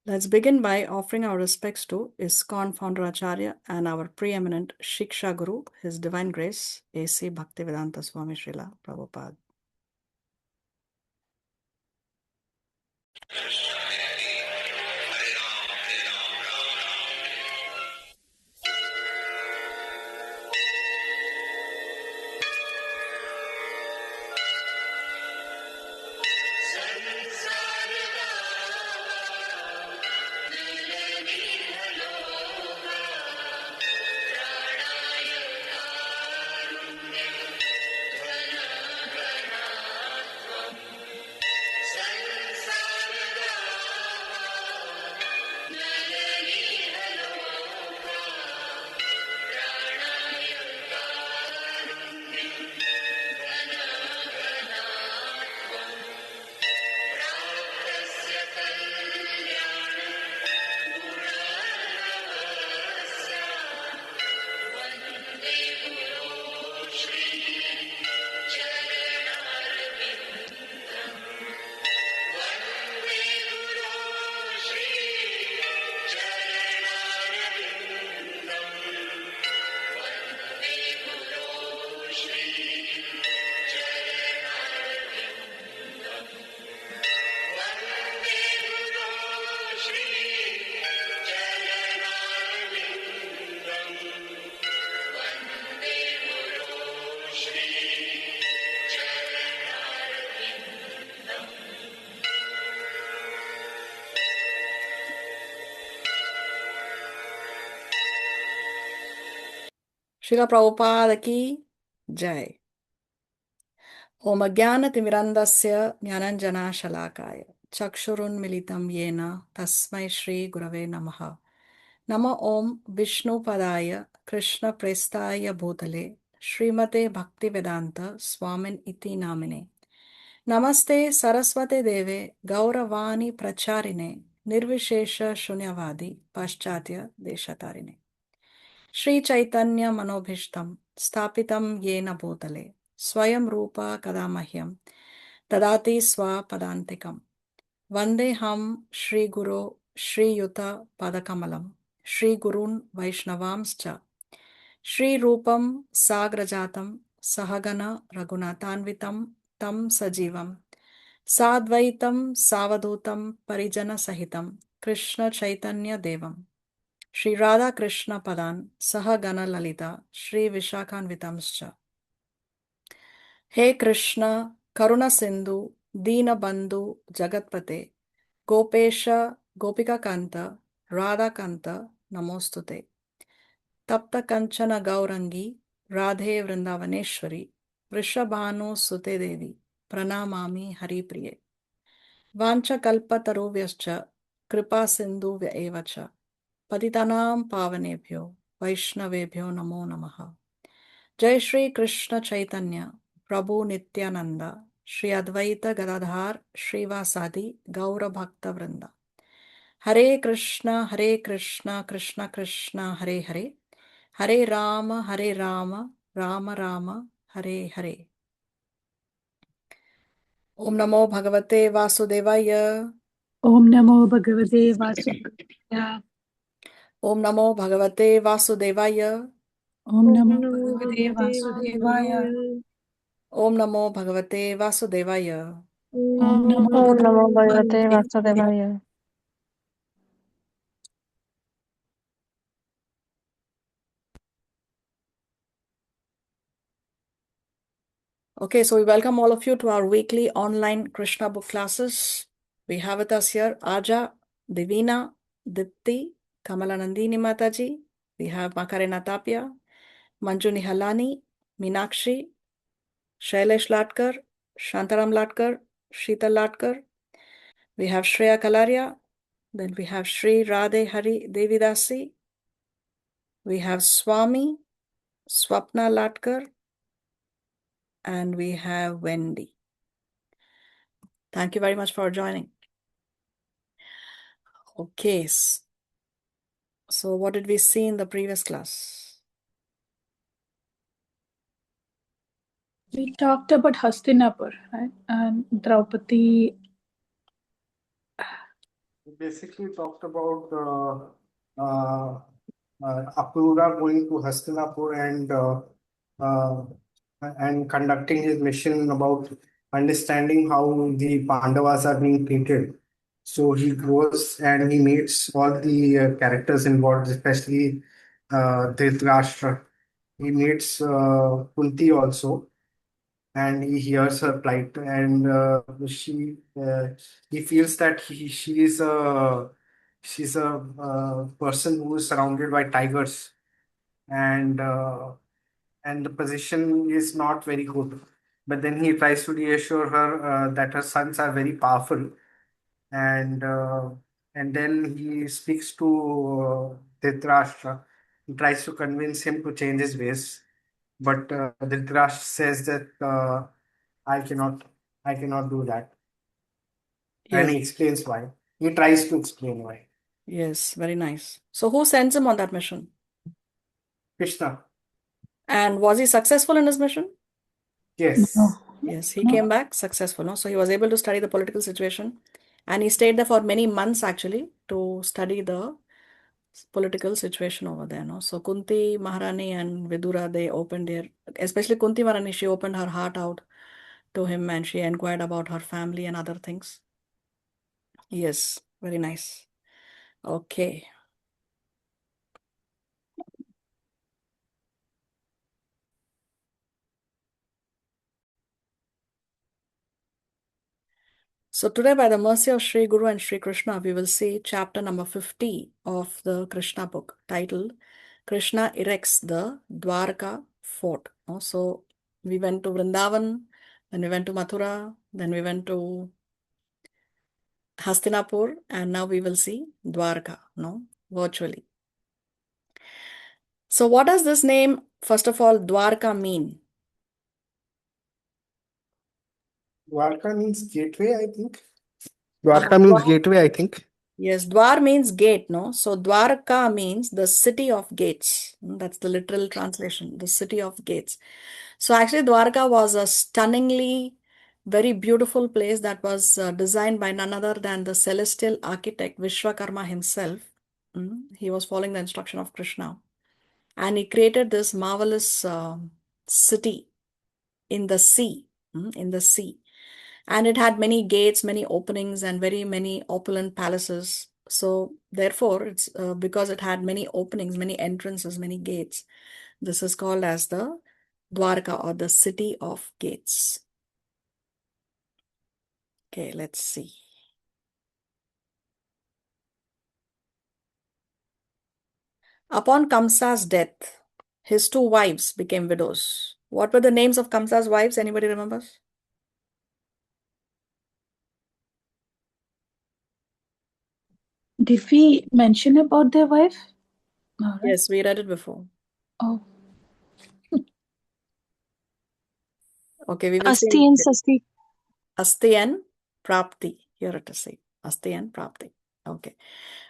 Let's begin by offering our respects to ISKCON founder Acharya and our preeminent Shiksha Guru, His Divine Grace, A.C. Bhaktivedanta Swami Srila Prabhupada. Srila Prabhupada ki Jai. Om Ajnana-timirandasya Jnananjana Shalakaya Chakshurun Militam Yena Tasmai Shri Gurave Namaha. Nama Om Vishnu Padaya Krishna Prestaya Bhutale Srimate Bhaktivedanta Swamin Iti Namine. Namaste Saraswate Deve Gauravani Pracharine Nirvishesha Shunyavadi Paschatya Deshatarine. Shri Chaitanya Manobhishtam Stapitam Yena Bhutale Swayam Rupa Kadamahyam Tadati Swa Padantikam Vandeham Shri Guru Shri Yuta Padakamalam Shri Gurun Vaishnavamscha Shri Rupam Sagrajatam Sahagana Raghunatanvitam Tam Sajivam Sadvaitam Savadutam Parijana Sahitam Krishna Chaitanya Devam Shri Radha Krishna Padan Saha Gana Lalita Shri Vishakhanvitamscha. He Krishna Karuna Sindhu Dina Bandhu Jagatpate Gopesha Gopika Kanta Radha Kanta Namostute Tapta Kanchana Gaurangi Radhe Vrindavaneshwari Vrishabhanu Sute Devi Pranamami Hari Priye Vancha Kalpa Taruvyascha Kripa Sindhu Vyaevacha Patitanam Pavanebhyo Vaishnavebhyo Namo Namaha. Jai Shri Krishna Chaitanya Prabhu Nityananda Shri Advaita Gadadhar Shrivasadi Gaura Bhakta Vrinda. Hare Krishna Krishna Krishna Hare Hare Hare Rama Rama Rama Hare Hare. Om Namo Bhagavate Vasudevaya. Om Namo Bhagavate Vasudevaya. Om Namo Bhagavate Vasudevaya. Om Namo Bhagavate Vasudevaya. Om Namo Bhagavate Vasudevaya. Om Namo Bhagavate Vasudevaya. Okay, so we welcome all of you to our weekly online Krishna book classes. We have with us here Aja, Divina, Dipti, Kamalanandini Mataji. We have Makarena Tapia, Manju Nihalani, Meenakshi, Shailesh Latkar, Shantaram Latkar, Sheetal Latkar. We have Shreya Kalaria. Then we have Shri Radhe Hari Devidasi. We have Swami, Swapna Latkar. And we have Wendy. Thank you very much for joining. Okay. So what did we see in the previous class? We talked about Hastinapur, right? And Draupadi basically talked about Akrura going to Hastinapur and conducting his mission about understanding how the Pandavas are being treated. So he goes and he meets all the characters involved, especially Dhritarashtra. He meets Kunti also, and he hears her plight, and he feels that she's a person who is surrounded by tigers, and the position is not very good. But then he tries to reassure her that her sons are very powerful, and uh, and then he speaks to Dhritarashtra. He tries to convince him to change his ways, but Dhritarashtra says that I cannot, I cannot do that, and Yes, he explains why. He tries to explain why. yes, very nice. So who sends him on that mission? Krishna, And was he successful in his mission? yes, No. Yes, he No. came back successful, no? So he was able to study the political situation, and he stayed there for many months actually to study the political situation over there, no? So Kunti Maharani and Vidura, they opened their, especially Kunti Maharani, she opened her heart out to him and she inquired about her family and other things. Yes, very nice. Okay. So today, by the mercy of Sri Guru and Sri Krishna, we will see chapter number 50 of the Krishna book, titled Kṛṣṇa Erects the Dvārakā Fort. So we went to Vrindavan, then we went to Mathura, then we went to Hastinapur, and now we will see Dwarka, no, virtually. So what does this name, first of all, Dwarka mean? Dwarka means gateway, I think. Uh, Dwarka means Dwar- gateway, I think. yes, Dwar means gate, no? So Dwarka means the city of gates. That's the literal translation, the city of gates. So actually, Dwarka was a stunningly very beautiful place that was designed by none other than the celestial architect Vishwakarma himself. He was following the instruction of Krishna. And he created this marvelous city in the sea, in the sea. And it had many gates, many openings, and very many opulent palaces. So therefore, it's because it had many openings, many entrances, many gates. This is called as the Dwarka, or the city of gates. Okay, let's see. Upon Kamsa's death, his two wives became widows. What were the names of Kamsa's wives? Anybody remembers? Did we mention about their wife? No, right? Yes, we read it before. Oh, Okay, we will see. Asti and Sasti. Asti and Prapti. Here it is said. Asti and Prapti. Okay.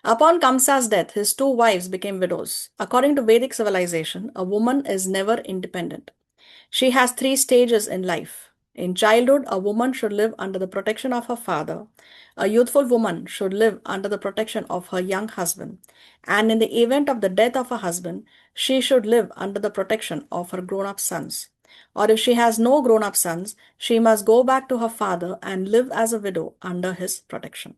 Upon Kamsa's death, his two wives became widows. According to Vedic civilization, a woman is never independent. She has three stages in life. In childhood, a woman should live under the protection of her father. A youthful woman should live under the protection of her young husband. And in the event of the death of her husband, she should live under the protection of her grown up sons. Or if she has no grown up sons, she must go back to her father and live as a widow under his protection.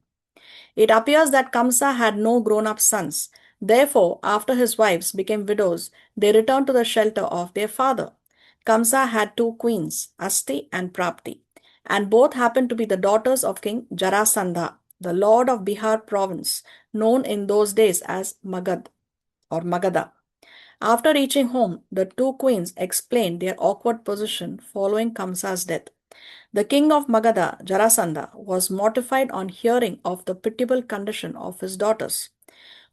It appears that Kamsa had no grown up sons. Therefore, after his wives became widows, they returned to the shelter of their father. Kamsa had two queens, Asti and Prapti, and both happened to be the daughters of King Jarasandha, the lord of Bihar province, known in those days as Magad or Magadha. After reaching home, the two queens explained their awkward position following Kamsa's death. The king of Magadha, Jarasandha, was mortified on hearing of the pitiable condition of his daughters.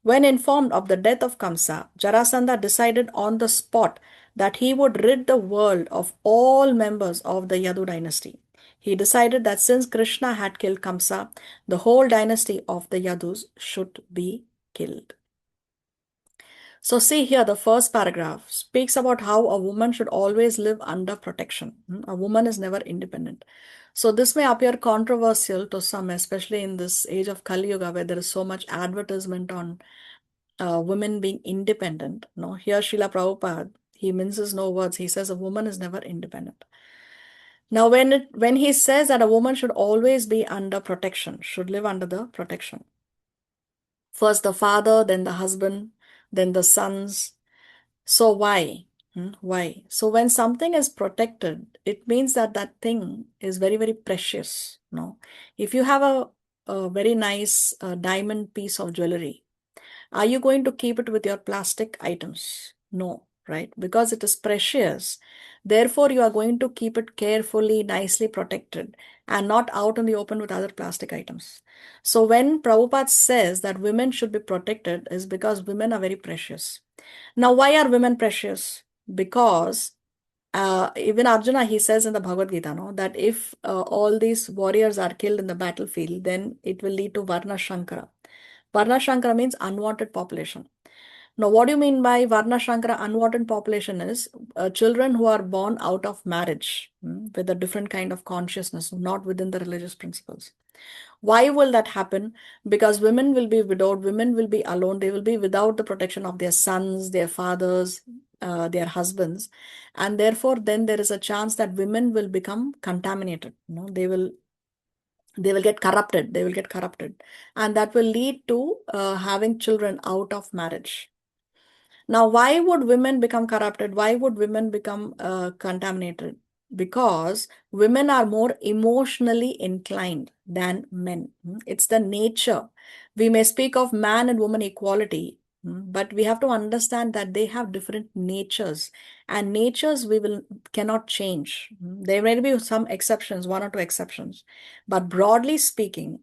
When informed of the death of Kamsa, Jarasandha decided on the spot that he would rid the world of all members of the Yadu dynasty. He decided that since Krishna had killed Kamsa, the whole dynasty of the Yadus should be killed. So see here, the first paragraph speaks about how a woman should always live under protection. A woman is never independent. So this may appear controversial to some, especially in this age of Kali Yuga, where there is so much advertisement on women being independent. No, here Srila Prabhupada, he minces no words. He says a woman is never independent. Now, when he says that a woman should always be under protection, should live under the protection. First the father, then the husband, then the sons. So why? Why? So when something is protected, it means that that thing is very, very precious. No, if you have a very nice diamond piece of jewelry, are you going to keep it with your plastic items? No, right? Because it is precious. Therefore, you are going to keep it carefully, nicely protected, and not out in the open with other plastic items. So when Prabhupada says that women should be protected, is because women are very precious. Now, why are women precious? Because even Arjuna, he says in the Bhagavad Gita, no, that if all these warriors are killed in the battlefield, then it will lead to Varna Shankara. Varna Shankara means unwanted population. Now, what do you mean by Varna Shankara unwanted population is children who are born out of marriage with a different kind of consciousness, not within the religious principles. Why will that happen? Because women will be widowed, women will be alone, they will be without the protection of their sons, their fathers, their husbands, and therefore then there is a chance that women will become contaminated. They will get corrupted, and that will lead to having children out of marriage. Now, why would women become corrupted? Why would women become contaminated? Because women are more emotionally inclined than men. It's the nature. We may speak of man and woman equality, but we have to understand that they have different natures, and natures we cannot change. There may be some exceptions, one or two exceptions, but broadly speaking,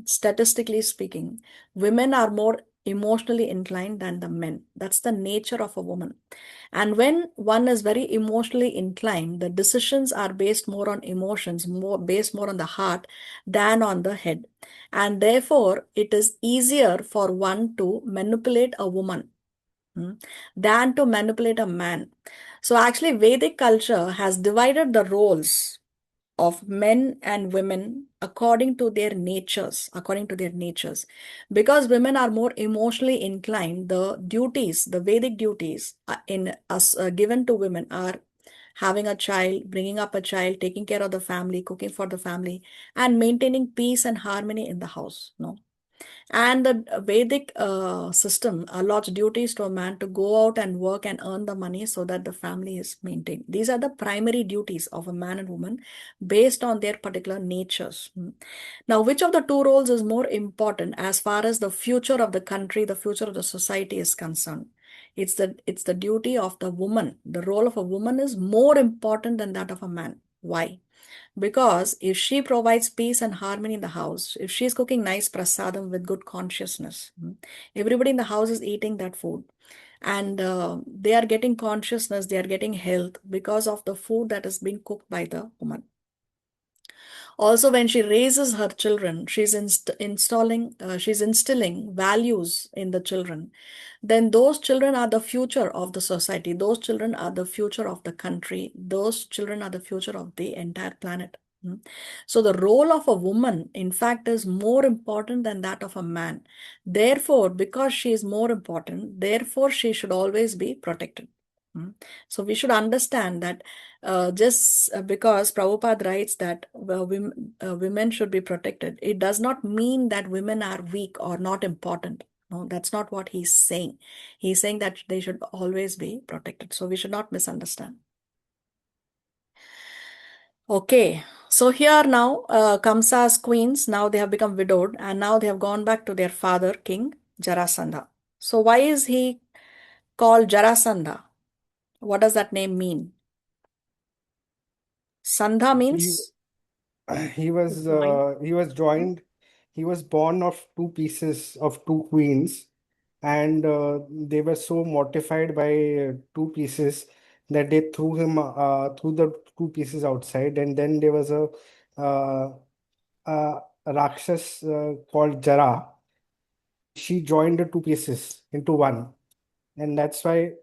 statistically speaking, women are more emotionally inclined than the men. That's the nature of a woman. And when one is very emotionally inclined, the decisions are based more on emotions, based more on the heart than on the head. And therefore, it is easier for one to manipulate a woman than to manipulate a man. So actually, Vedic culture has divided the roles of men and women according to their natures, because women are more emotionally inclined. The Vedic duties given to women are having a child, bringing up a child, taking care of the family, cooking for the family, and maintaining peace and harmony in the house. No, and the Vedic system allots duties to a man to go out and work and earn the money so that the family is maintained. These are the primary duties of a man and woman based on their particular natures. Now, which of the two roles is more important as far as the future of the country, the future of the society is concerned? It's the duty of the woman. The role of a woman is more important than that of a man. Why? Because if she provides peace and harmony in the house, if she's cooking nice prasadam with good consciousness, everybody in the house is eating that food, and they are getting consciousness, they are getting health because of the food that is being cooked by the woman. Also, when she raises her children, she's instilling values in the children. Then those children are the future of the society. Those children are the future of the country. Those children are the future of the entire planet. So the role of a woman, in fact, is more important than that of a man. Therefore, because she is more important, therefore she should always be protected. So we should understand that just because Prabhupada writes that women should be protected, it does not mean that women are weak or not important. No, that's not what he's saying. He's saying that they should always be protected. So we should not misunderstand. Okay, so here now Kamsa's queens, now they have become widowed and now they have gone back to their father, King Jarasandha. So why is he called Jarasandha? What does that name mean? Sandha He means he was joined. he was joined. He was born of two pieces of two queens, and they were so mortified by two pieces that they threw the two pieces outside. And then there was uh, a Rakshas called Jara. She joined the two pieces into one, and that's why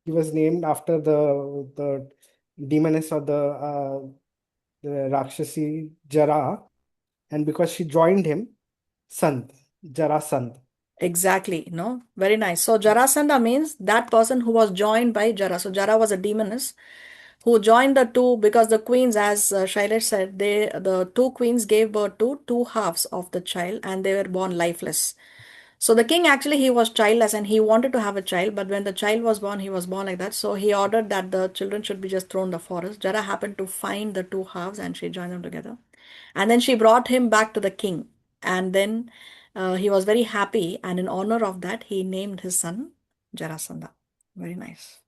he was named after the demoness or the the Rakshasi Jara, and because she joined him, Sant, Jarasandh. Exactly, no? Very nice. So Jarasandha means that person who was joined by Jara. So Jara was a demoness who joined the two because the queens, as Shailesh said, the two queens gave birth to two halves of the child and they were born lifeless. So the king actually he was childless and he wanted to have a child, but when the child was born, he was born like that. So he ordered that the children should be just thrown in the forest. Jara happened to find the two halves and she joined them together. And then she brought him back to the king. And then he was very happy. And in honor of that, he named his son Jarasandha. Very nice.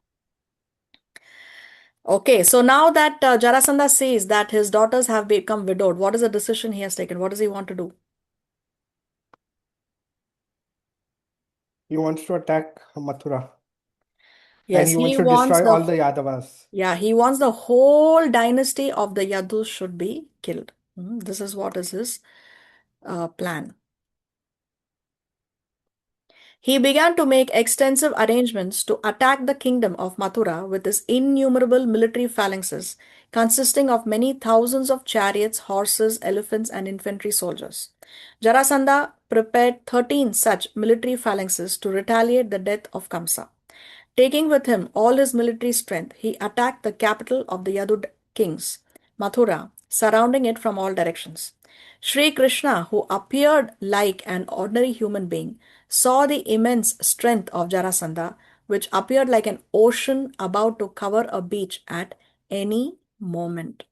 Okay, so now that Jarasandha sees that his daughters have become widowed, what is the decision he has taken? What does he want to do? He wants to attack Mathura, and Yes, he he wants to wants destroy all the Yadavas. yeah, he wants the whole dynasty of the Yadus should be killed. This is what is his plan. He began to make extensive arrangements to attack the kingdom of Mathura with his innumerable military phalanxes, consisting of many thousands of chariots, horses, elephants, and infantry soldiers. Jarasandha prepared 13 such military phalanxes to retaliate the death of Kamsa. Taking with him all his military strength, he attacked the capital of the Yadu kings, Mathura, surrounding it from all directions. Sri Krishna, who appeared like an ordinary human being, saw the immense strength of Jarasandha, which appeared like an ocean about to cover a beach at any moment.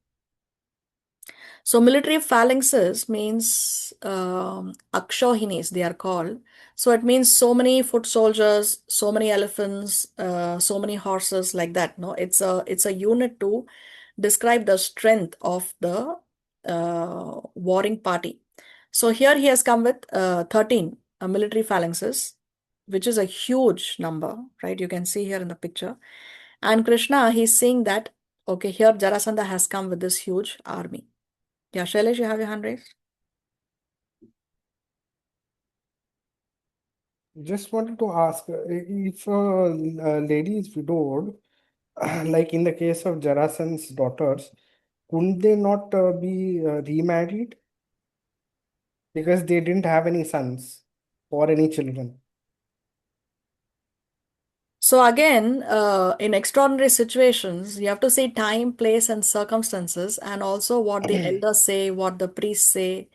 So military phalanxes means akshohinis, they are called. So it means so many foot soldiers, so many elephants, so many horses, like that. No, it's a unit to describe the strength of the warring party. So here he has come with 13 military phalanxes, which is a huge number, right? You can see here in the picture. And Krishna, he's seeing that, okay, here Jarasandha has come with this huge army. Yeah, Shailesh, you have your hand raised? Just wanted to ask if a lady is widowed, like in the case of Jarasandh's daughters, couldn't they not be remarried because they didn't have any sons or any children? So again, in extraordinary situations, you have to see time, place, and circumstances, and also what the elders say, what the priests say,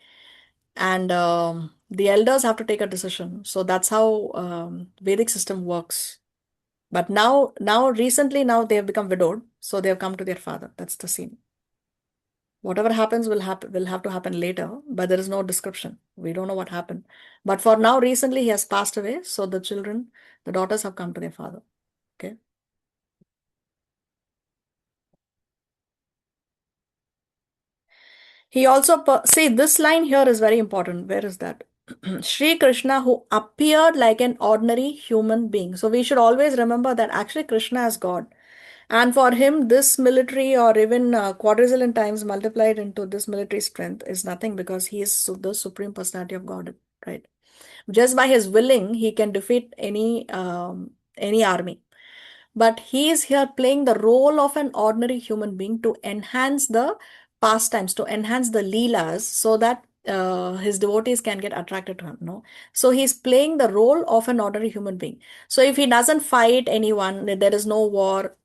and the elders have to take a decision. So that's how Vedic system works. But recently, they have become widowed, so they have come to their father. That's the scene. Whatever happens will have to happen later, but there is no description. We don't know what happened. But for now, recently he has passed away, so the daughters have come to their father. Okay. He also see this line here is very important. Where is that? Sri Krishna, who appeared like an ordinary human being. So we should always remember that actually Krishna is God. And for him, this military or even quadrillion times multiplied into this military strength is nothing because he is the supreme personality of God, right? Just by his willing, he can defeat any army. But he is here playing the role of an ordinary human being to enhance the pastimes, to enhance the leelas, so that his devotees can get attracted to him. No, so he's playing the role of an ordinary human being. So if he doesn't fight anyone, there is no war.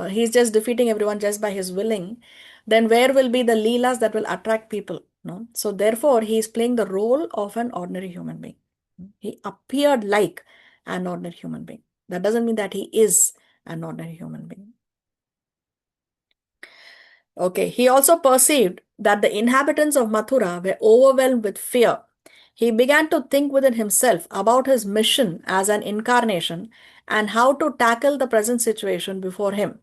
He's just defeating everyone just by his willing. Then where will be the leelas that will attract people? No, so therefore he is playing the role of an ordinary human being. He appeared like an ordinary human being. That doesn't mean that he is an ordinary human being. Okay, he also perceived that the inhabitants of Mathura were overwhelmed with fear. He began to think within himself about his mission as an incarnation and how to tackle the present situation before him.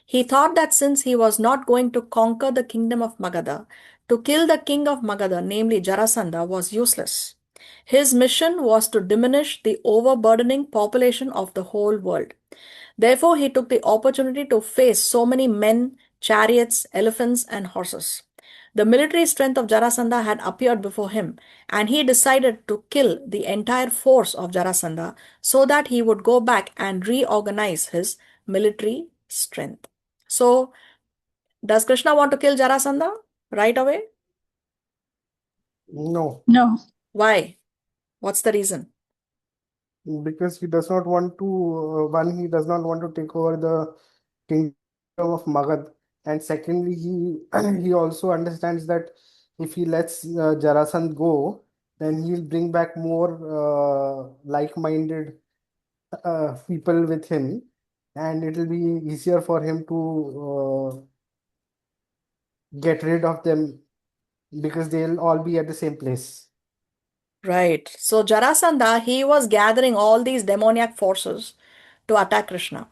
He thought that since he was not going to conquer the kingdom of Magadha, to kill the king of Magadha, namely Jarasandha, was useless. His mission was to diminish the overburdening population of the whole world. Therefore, he took the opportunity to face so many men, chariots, elephants, and horses. The military strength of Jarasandha had appeared before him, and he decided to kill the entire force of Jarasandha so that he would go back and reorganize his military strength. So, Does Krishna want to kill Jarasandha right away? No, No. Why? What's the reason? because he does not want to, he does not want to take over the kingdom of Magad. And secondly, he also understands that if he lets Jarasandh go, then he'll bring back more like-minded people with him, and it'll be easier for him to get rid of them because they'll all be at the same place. Right. So Jarasandha, he was gathering all these demoniac forces to attack Krishna.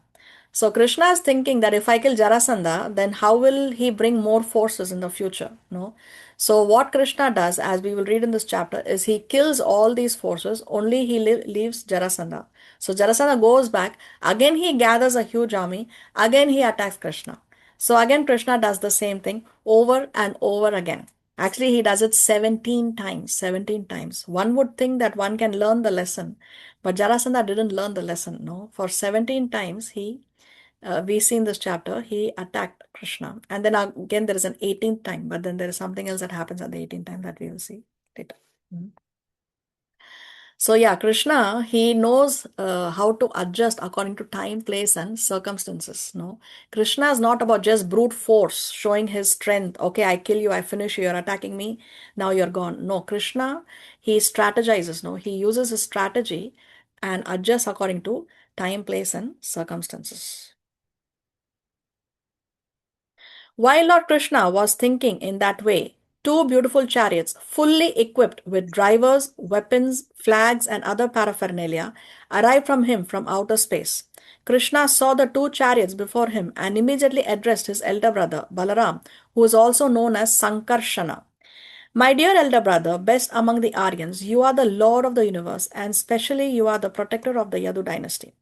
So Krishna is thinking that if I kill Jarasandha, then how will he bring more forces in the future? No. So what Krishna does, as we will read in this chapter, is he kills all these forces, only he leaves Jarasandha. So Jarasandha goes back, again he gathers a huge army, again he attacks Krishna. So again Krishna does the same thing over and over again. Actually, he does it 17 times. 17 times. One would think that one can learn the lesson, but Jarasandha didn't learn the lesson. No, for 17 times we see in this chapter he attacked Krishna, and then again there is an 18th time, but then there is something else that happens at the 18th time that we will see later. So yeah, Krishna, he knows how to adjust according to time, place, and circumstances. No, Krishna is not about just brute force, showing his strength. Okay, I kill you, I finish you, you're attacking me, now you're gone. No, Krishna, he strategizes. No, he uses his strategy and adjusts according to time, place, and circumstances. While Lord Krishna was thinking in that way, two beautiful chariots, fully equipped with drivers, weapons, flags, and other paraphernalia, arrived from him from outer space. Krishna saw the two chariots before him and immediately addressed his elder brother, Balaram, who is also known as Sankarshana. My dear elder brother, best among the Aryans, you are the lord of the universe, and specially you are the protector of the Yadu dynasty.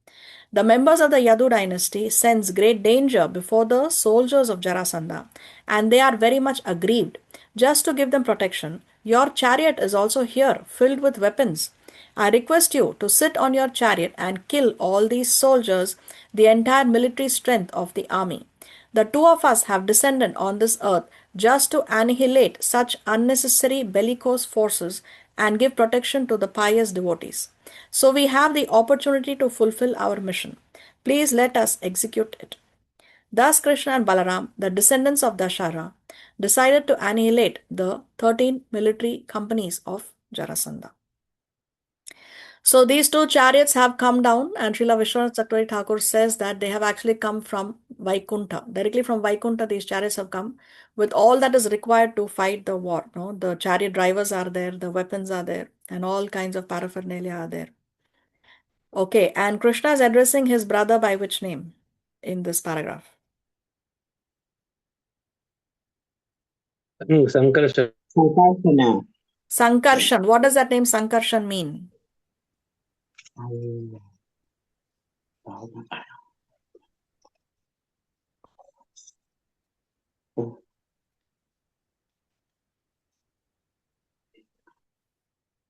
The members of the Yadu dynasty sense great danger before the soldiers of Jarasandha, and they are very much aggrieved. Just to give them protection, your chariot is also here, filled with weapons. I request you to sit on your chariot and kill all these soldiers, the entire military strength of the army. The two of us have descended on this earth just to annihilate such unnecessary bellicose forces and give protection to the pious devotees. So we have the opportunity to fulfill our mission. Please let us execute it. Thus Krishna and Balaram, the descendants of Dashara, decided to annihilate the 13 military companies of Jarasandha. So these two chariots have come down, and Srila Vishwanath Chakravarti Thakur says that they have actually come from Vaikuntha. Directly from Vaikuntha, these chariots have come with all that is required to fight the war. No? The chariot drivers are there, the weapons are there, and all kinds of paraphernalia are there. Okay, and Krishna is addressing his brother by which name in this paragraph? Sankarshan. Sankarsana. Sankarshan. What does that name Sankarshan mean?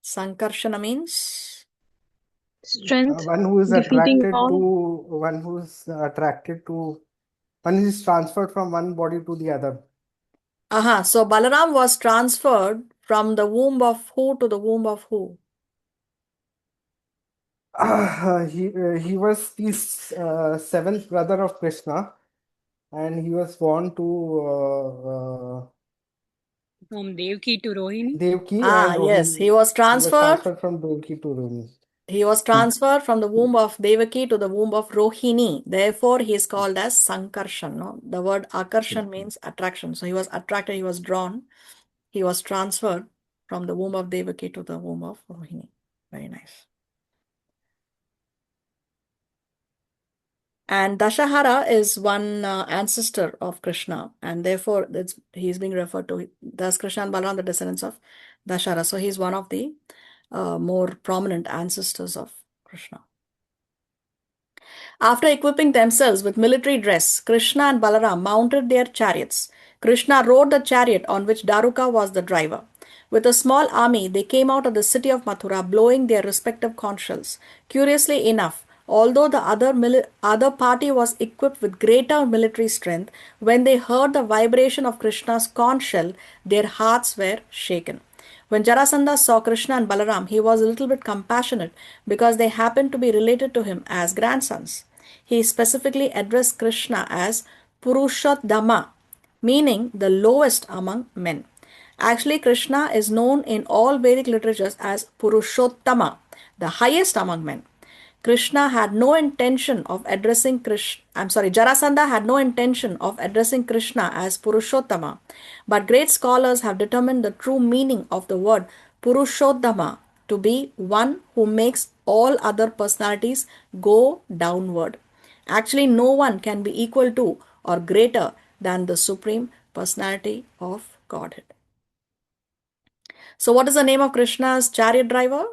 Sankarshana means Strength. One who is Defeating attracted all. to, one is transferred from one body to the other. So Balaram was transferred from the womb of who to the womb of who? He was the seventh brother of Krishna, and he was born to From Devaki to Rohini. Devki and Yes, Rohini. he was He was transferred. transferred from Devki to Rohini. He was transferred from the womb of Devaki to the womb of Rohini. Therefore, he is called as Sankarshan. No? The word Akarshan means attraction. So he was attracted, he was drawn. He was transferred from the womb of Devaki to the womb of Rohini. Very nice. And Dashahara is one ancestor of Krishna, and therefore he's being referred to. Thus, Krishna and Balaram, the descendants of Dashahara. So he's one of the more prominent ancestors of Krishna. After equipping themselves with military dress, Krishna and Balaram mounted their chariots. Krishna rode the chariot on which Dvārakā was the driver. With a small army, they came out of the city of Mathura, blowing their respective conch shells. Curiously enough, Although the other party was equipped with greater military strength, when they heard the vibration of Krishna's conch shell, their hearts were shaken. When Jarasandha saw Krishna and Balaram, he was a little bit compassionate because they happened to be related to him as grandsons. He specifically addressed Krishna as Purushottama, meaning the lowest among men. Actually, Krishna is known in all Vedic literatures as Purushottama, the highest among men. Krishna had no intention of addressing Jarasandha had no intention of addressing Krishna as Purushottama, but great scholars have determined the true meaning of the word Purushottama to be one who makes all other personalities go downward. Actually, no one can be equal to or greater than the Supreme Personality of Godhead. So, what is the name of Krishna's chariot driver?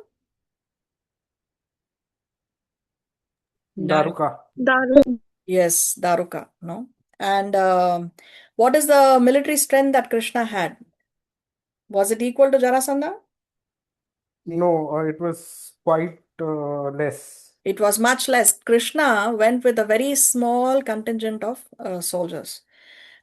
Dvārakā. Yes, Dvārakā. No. And what is the military strength that Krishna had? Was it equal to Jarasandha? No, it was quite less. It was much less. Krishna went with a very small contingent of soldiers.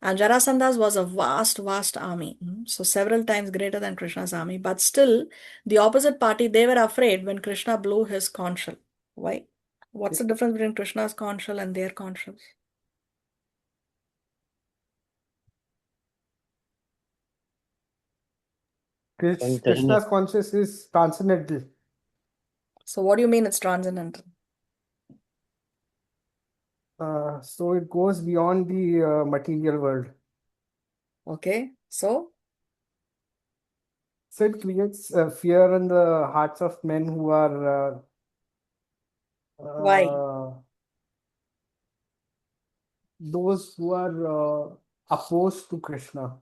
And Jarasandha's was a vast, vast army. So several times greater than Krishna's army. But still, the opposite party, they were afraid when Krishna blew his conch shell. Why? What's the difference between Krishna's conch shell and their conch shells? Krishna's consciousness is transcendental. So what do you mean it's transcendental? So it goes beyond the material world. Okay, so So it creates fear in the hearts of men who are why? Those who are opposed to Krishna.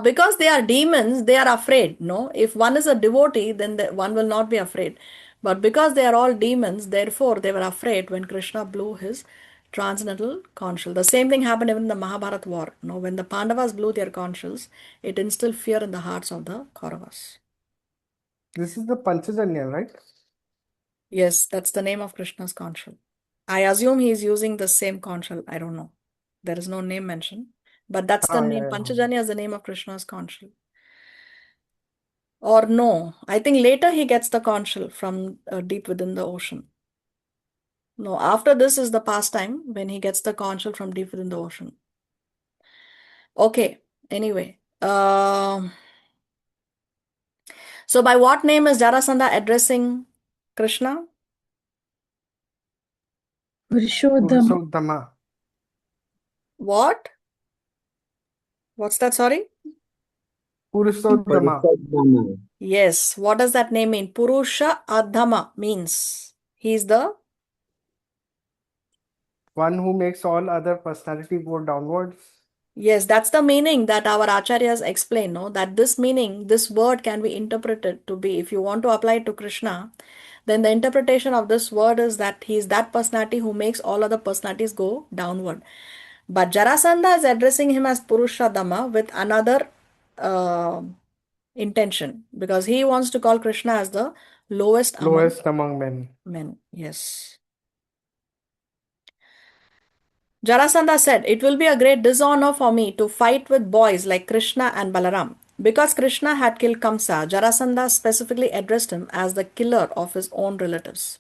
Because they are demons, they are afraid. No, if one is a devotee, then one will not be afraid. But because they are all demons, therefore they were afraid when Krishna blew his transcendental conch shell. The same thing happened even in the Mahabharata war. No, when the Pandavas blew their conch shells, it instilled fear in the hearts of the Kauravas. This is the Panchajanya, right? Yes, that's the name of Krishna's conch shell. I assume he is using the same conch shell. I don't know. There is no name mentioned. But that's the name. Panchajanya is the name of Krishna's conch shell. Or no, I think later he gets the conch shell from deep within the ocean. No, after this is the pastime when he gets the conch shell from deep within the ocean. Okay, anyway. So by what name is Jarasandha addressing Krishna? Purushottama. What? What's that, sorry? Purushottama. Yes, what does that name mean? Purusha Adhama means he's the one who makes all other personality go downwards. Yes, that's the meaning that our acharyas explain, no? That this meaning, this word can be interpreted to be, if you want to apply it to Krishna, then the interpretation of this word is that he is that personality who makes all other personalities go downward. But Jarasandha is addressing him as Purushadama with another intention, because he wants to call Krishna as the lowest among men. Yes. Jarasandha said, "It will be a great dishonor for me to fight with boys like Krishna and Balaram." Because Krishna had killed Kamsa, Jarasandha specifically addressed him as the killer of his own relatives.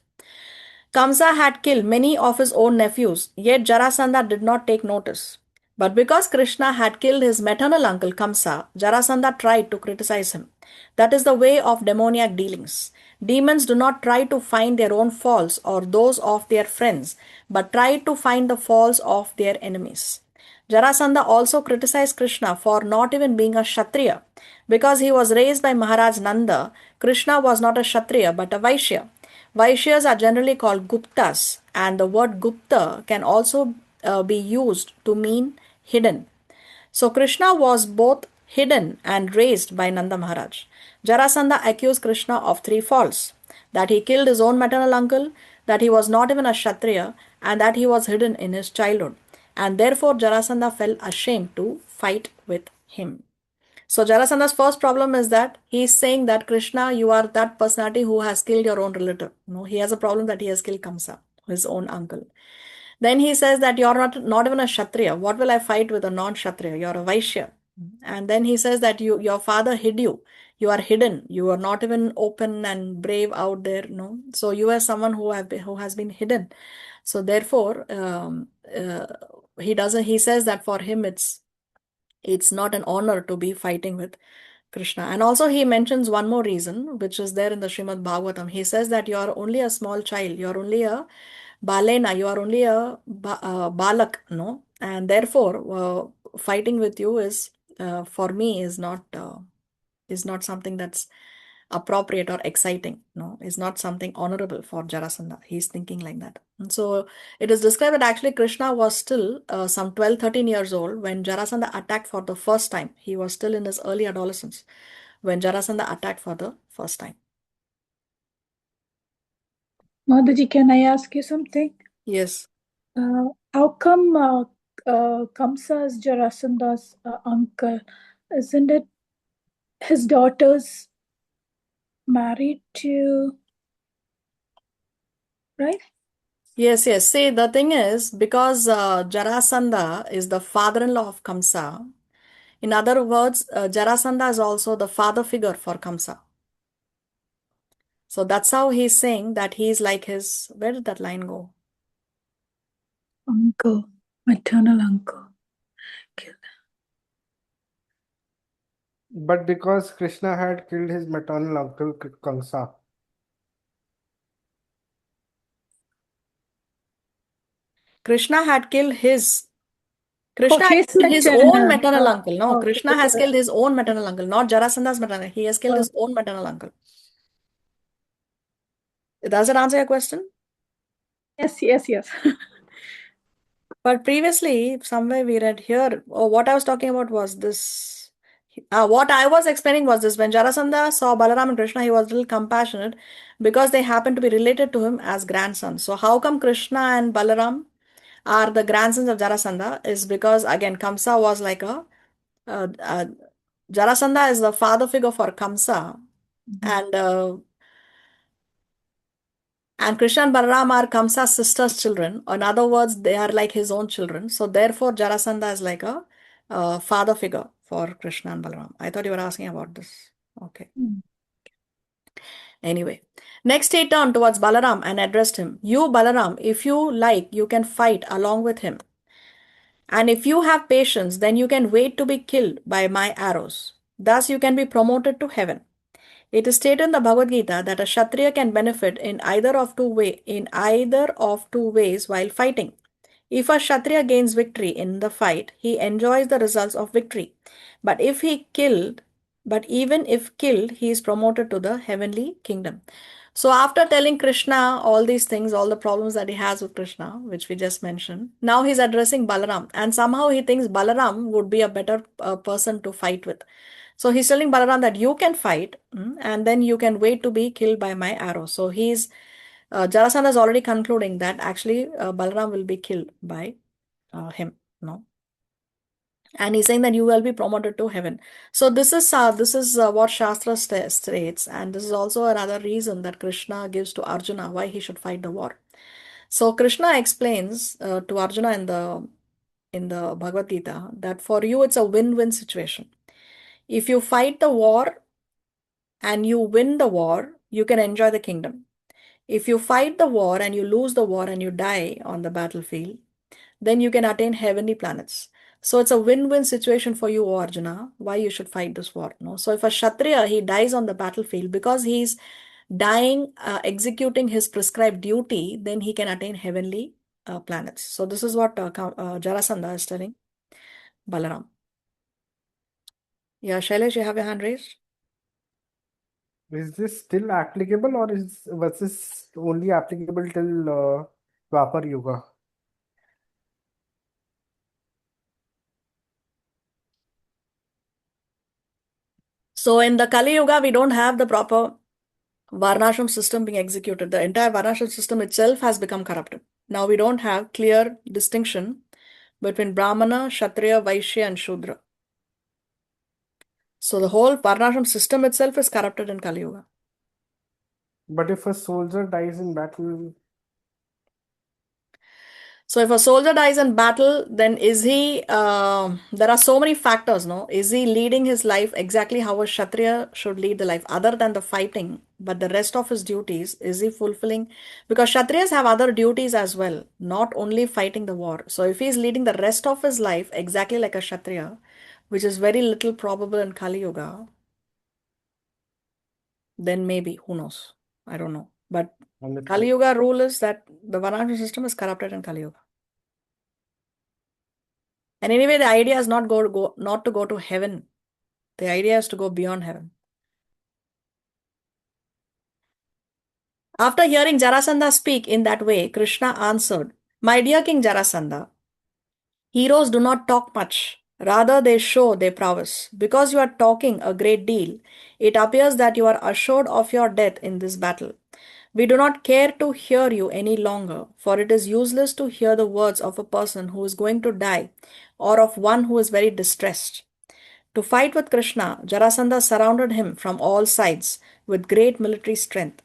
Kamsa had killed many of his own nephews, yet Jarasandha did not take notice. But because Krishna had killed his maternal uncle Kamsa, Jarasandha tried to criticize him. That is the way of demoniac dealings. Demons do not try to find their own faults or those of their friends, but try to find the faults of their enemies. Jarasandha also criticized Krishna for not even being a Kshatriya. Because he was raised by Maharaj Nanda, Krishna was not a Kshatriya but a Vaishya. Vaishyas are generally called Guptas, and the word Gupta can also be used to mean hidden. So Krishna was both hidden and raised by Nanda Maharaj. Jarasandha accused Krishna of three faults: that he killed his own maternal uncle, that he was not even a Kshatriya, and that he was hidden in his childhood. And therefore Jarasandha felt ashamed to fight with him. So Jarasanda's first problem is that he's saying that Krishna, you are that personality who has killed your own relative. No, he has a problem that he has killed Kamsa, his own uncle. Then he says that you're not even a Kshatriya. What will I fight with a non-Kshatriya? You're a Vaishya. And then he says that your father hid you. You are hidden. You are not even open and brave out there. No. So you are someone who has been hidden. So therefore, he says that for him it's not an honor to be fighting with Krishna. And also he mentions one more reason, which is there in the Srimad Bhagavatam. He says that you are only a small child. You are only a balena. You are only a balak, no? And therefore, fighting with you is, for me, is not something that's appropriate or exciting, no? Is not something honorable for Jarasandha. He's thinking like that. And so it is described that actually Krishna was still some 12, 13 years old when Jarasandha attacked for the first time. He was still in his early adolescence when Jarasandha attacked for the first time. Mataji, can I ask you something? Yes. How come Kamsa is Jarasandha's uncle? Isn't it his daughter's married to, right? Yes, yes. See, the thing is, because Jarasandha is the father-in-law of Kamsa, in other words, Jarasandha is also the father figure for Kamsa. So that's how he's saying that he's like his, where did that line go? Uncle, maternal uncle. But because Krishna had killed his maternal uncle Kamsa. Krishna had killed Krishna had his killed his maternal. own maternal uncle. No, Okay, Krishna has okay. killed his own maternal uncle, not Jarasandha's maternal. He has killed his own maternal uncle. Does it answer your question? Yes. But previously, somewhere we read here, what I was talking about was this. What I was explaining was this: when Jarasandha saw Balaram and Krishna, he was a little compassionate because they happened to be related to him as grandsons. So how come Krishna and Balaram are the grandsons of Jarasandha? Is because again Kamsa was like Jarasandha is the father figure for Kamsa, and Krishna and Balaram are Kamsa's sister's children. In other words, they are like his own children. So therefore, Jarasandha is like a father figure for Krishna and Balaram. I thought you were asking about this. Okay. Anyway, next he turned towards Balaram and addressed him. You, Balaram, if you like, you can fight along with him. And if you have patience, then you can wait to be killed by my arrows. Thus you can be promoted to heaven. It is stated in the Bhagavad Gita that a Kshatriya can benefit in either of two ways while fighting. If a Kshatriya gains victory in the fight, he enjoys the results of victory. But even if killed, he is promoted to the heavenly kingdom. So after telling Krishna all these things, all the problems that he has with Krishna, which we just mentioned, now he's addressing Balaram. And somehow he thinks Balaram would be a better person to fight with. So he's telling Balaram that you can fight and then you can wait to be killed by my arrow. So Jarasandha is already concluding that actually Balaram will be killed by him. No. And he's saying that you will be promoted to heaven. So this is what Shastra states, and this is also another reason that Krishna gives to Arjuna why he should fight the war. So Krishna explains to Arjuna in the Bhagavad Gita that for you it's a win-win situation. If you fight the war and you win the war, you can enjoy the kingdom. If you fight the war and you lose the war and you die on the battlefield, then you can attain heavenly planets. So it's a win-win situation for you, O Arjuna, why you should fight this war. No? So if a Kshatriya, he dies on the battlefield because he's dying executing his prescribed duty, then he can attain heavenly planets. So this is what Jarasandha is telling Balaram. Yeah, Shailesh, you have your hand raised? Is this still applicable, or was this only applicable till Dwapar Yuga? So in the Kali Yuga, we don't have the proper Varnashram system being executed. The entire Varnashram system itself has become corrupted. Now we don't have clear distinction between Brahmana, Kshatriya, Vaishya and Shudra. So the whole Varnashram system itself is corrupted in Kali Yuga. But if a soldier dies in battle, So if a soldier dies in battle, then is he, there are so many factors, no? Is he leading his life exactly how a Kshatriya should lead the life, other than the fighting, but the rest of his duties, is he fulfilling? Because Kshatriyas have other duties as well, not only fighting the war. So if he is leading the rest of his life exactly like a Kshatriya, which is very little probable in Kali Yuga, then maybe, who knows? I don't know. But and the Kali Yuga rule is that the Varnashram system is corrupted in Kali Yuga. And anyway, the idea is not not to go to heaven. The idea is to go beyond heaven. After hearing Jarasandha speak in that way, Krishna answered, "My dear King Jarasandha, heroes do not talk much. Rather, they show their prowess. Because you are talking a great deal, it appears that you are assured of your death in this battle. We do not care to hear you any longer, for it is useless to hear the words of a person who is going to die or of one who is very distressed." To fight with Krishna, Jarasandha surrounded him from all sides with great military strength.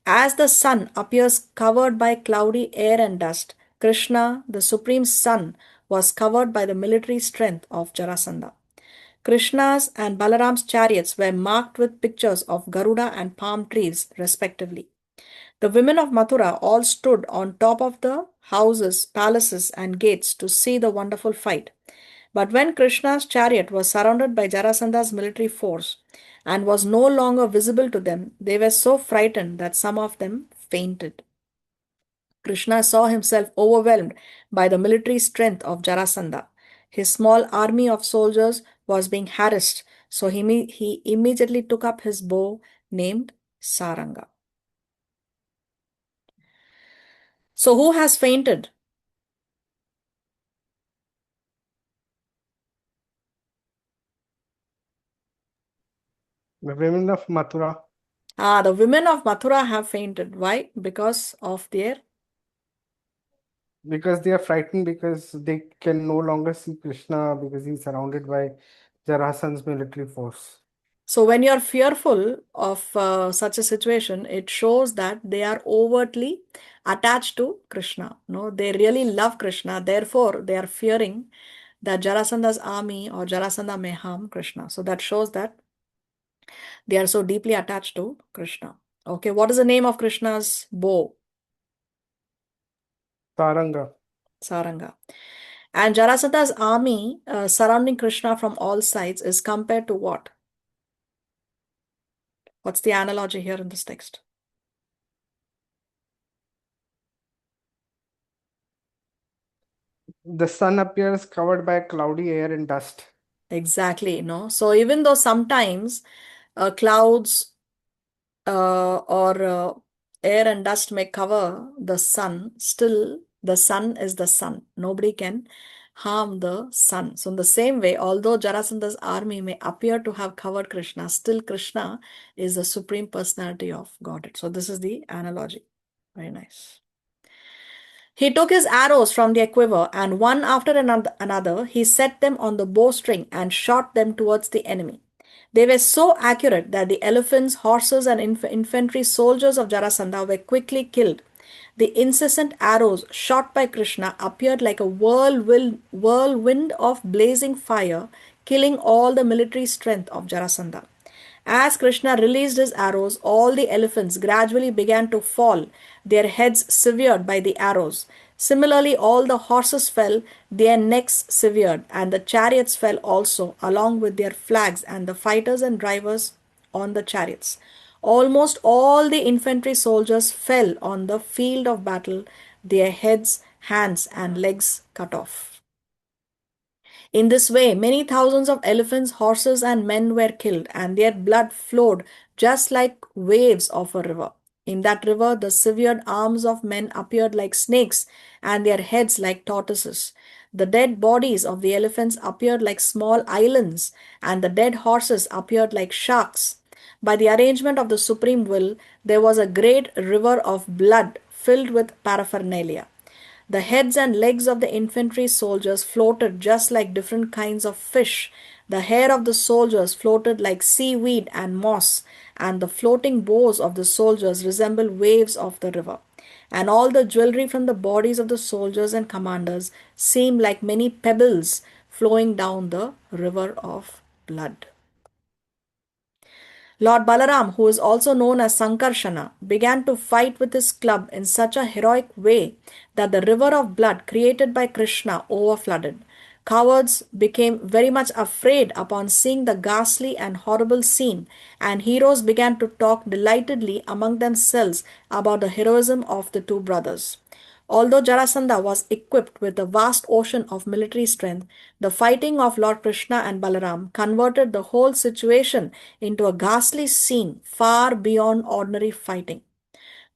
As the sun appears covered by cloudy air and dust, Krishna, the supreme sun, was covered by the military strength of Jarasandha. Krishna's and Balaram's chariots were marked with pictures of Garuda and palm trees, respectively. The women of Mathura all stood on top of the houses, palaces, and gates to see the wonderful fight. But when Krishna's chariot was surrounded by Jarasandha's military force and was no longer visible to them, they were so frightened that some of them fainted. Krishna saw himself overwhelmed by the military strength of Jarasandha. His small army of soldiers was being harassed, so he immediately took up his bow named Saranga. So who has fainted? the women of Mathura, The women of Mathura have fainted. Why? Because of their... because they are frightened because they can no longer see Krishna because he's surrounded by Jarasandha's military force. So when you're fearful of such a situation, it shows that they are overtly attached to Krishna. No, they really love Krishna. Therefore, they are fearing that Jarasandha's army or Jarasandha may harm Krishna. So that shows that they are so deeply attached to Krishna. Okay, what is the name of Krishna's bow? Saranga. Saranga. And Jarasandha's army surrounding Krishna from all sides is compared to what? What's the analogy here in this text? The sun appears covered by cloudy air and dust. Exactly, no? So even though sometimes clouds or air and dust may cover the sun, still the sun is the sun. Nobody can harm the sun. So in the same way, although Jarasandha's army may appear to have covered Krishna, still Krishna is the supreme personality of Godhead. So this is the analogy. Very nice. He took his arrows from their quiver, and one after another he set them on the bowstring and shot them towards the enemy. They were so accurate that the elephants, horses, and infantry soldiers of Jarasandha were quickly killed. The incessant arrows shot by Krishna appeared like a whirlwind of blazing fire, killing all the military strength of Jarasandha. As Krishna released his arrows, all the elephants gradually began to fall, their heads severed by the arrows. Similarly, all the horses fell, their necks severed, and the chariots fell also, along with their flags and the fighters and drivers on the chariots. Almost all the infantry soldiers fell on the field of battle, their heads, hands, and legs cut off. In this way, many thousands of elephants, horses, and men were killed, and their blood flowed just like waves of a river. In that river, the severed arms of men appeared like snakes, and their heads like tortoises. The dead bodies of the elephants appeared like small islands, and the dead horses appeared like sharks. By the arrangement of the supreme will, there was a great river of blood filled with paraphernalia. The heads and legs of the infantry soldiers floated just like different kinds of fish The hair of the soldiers floated like seaweed and moss, and the floating bows of the soldiers resembled waves of the river. And all the jewelry from the bodies of the soldiers and commanders seemed like many pebbles flowing down the river of blood. Lord Balaram, who is also known as Sankarshana, began to fight with his club in such a heroic way that the river of blood created by Krishna overflooded. Cowards became very much afraid upon seeing the ghastly and horrible scene, and heroes began to talk delightedly among themselves about the heroism of the two brothers. Although Jarasandha was equipped with a vast ocean of military strength, the fighting of Lord Krishna and Balaram converted the whole situation into a ghastly scene far beyond ordinary fighting.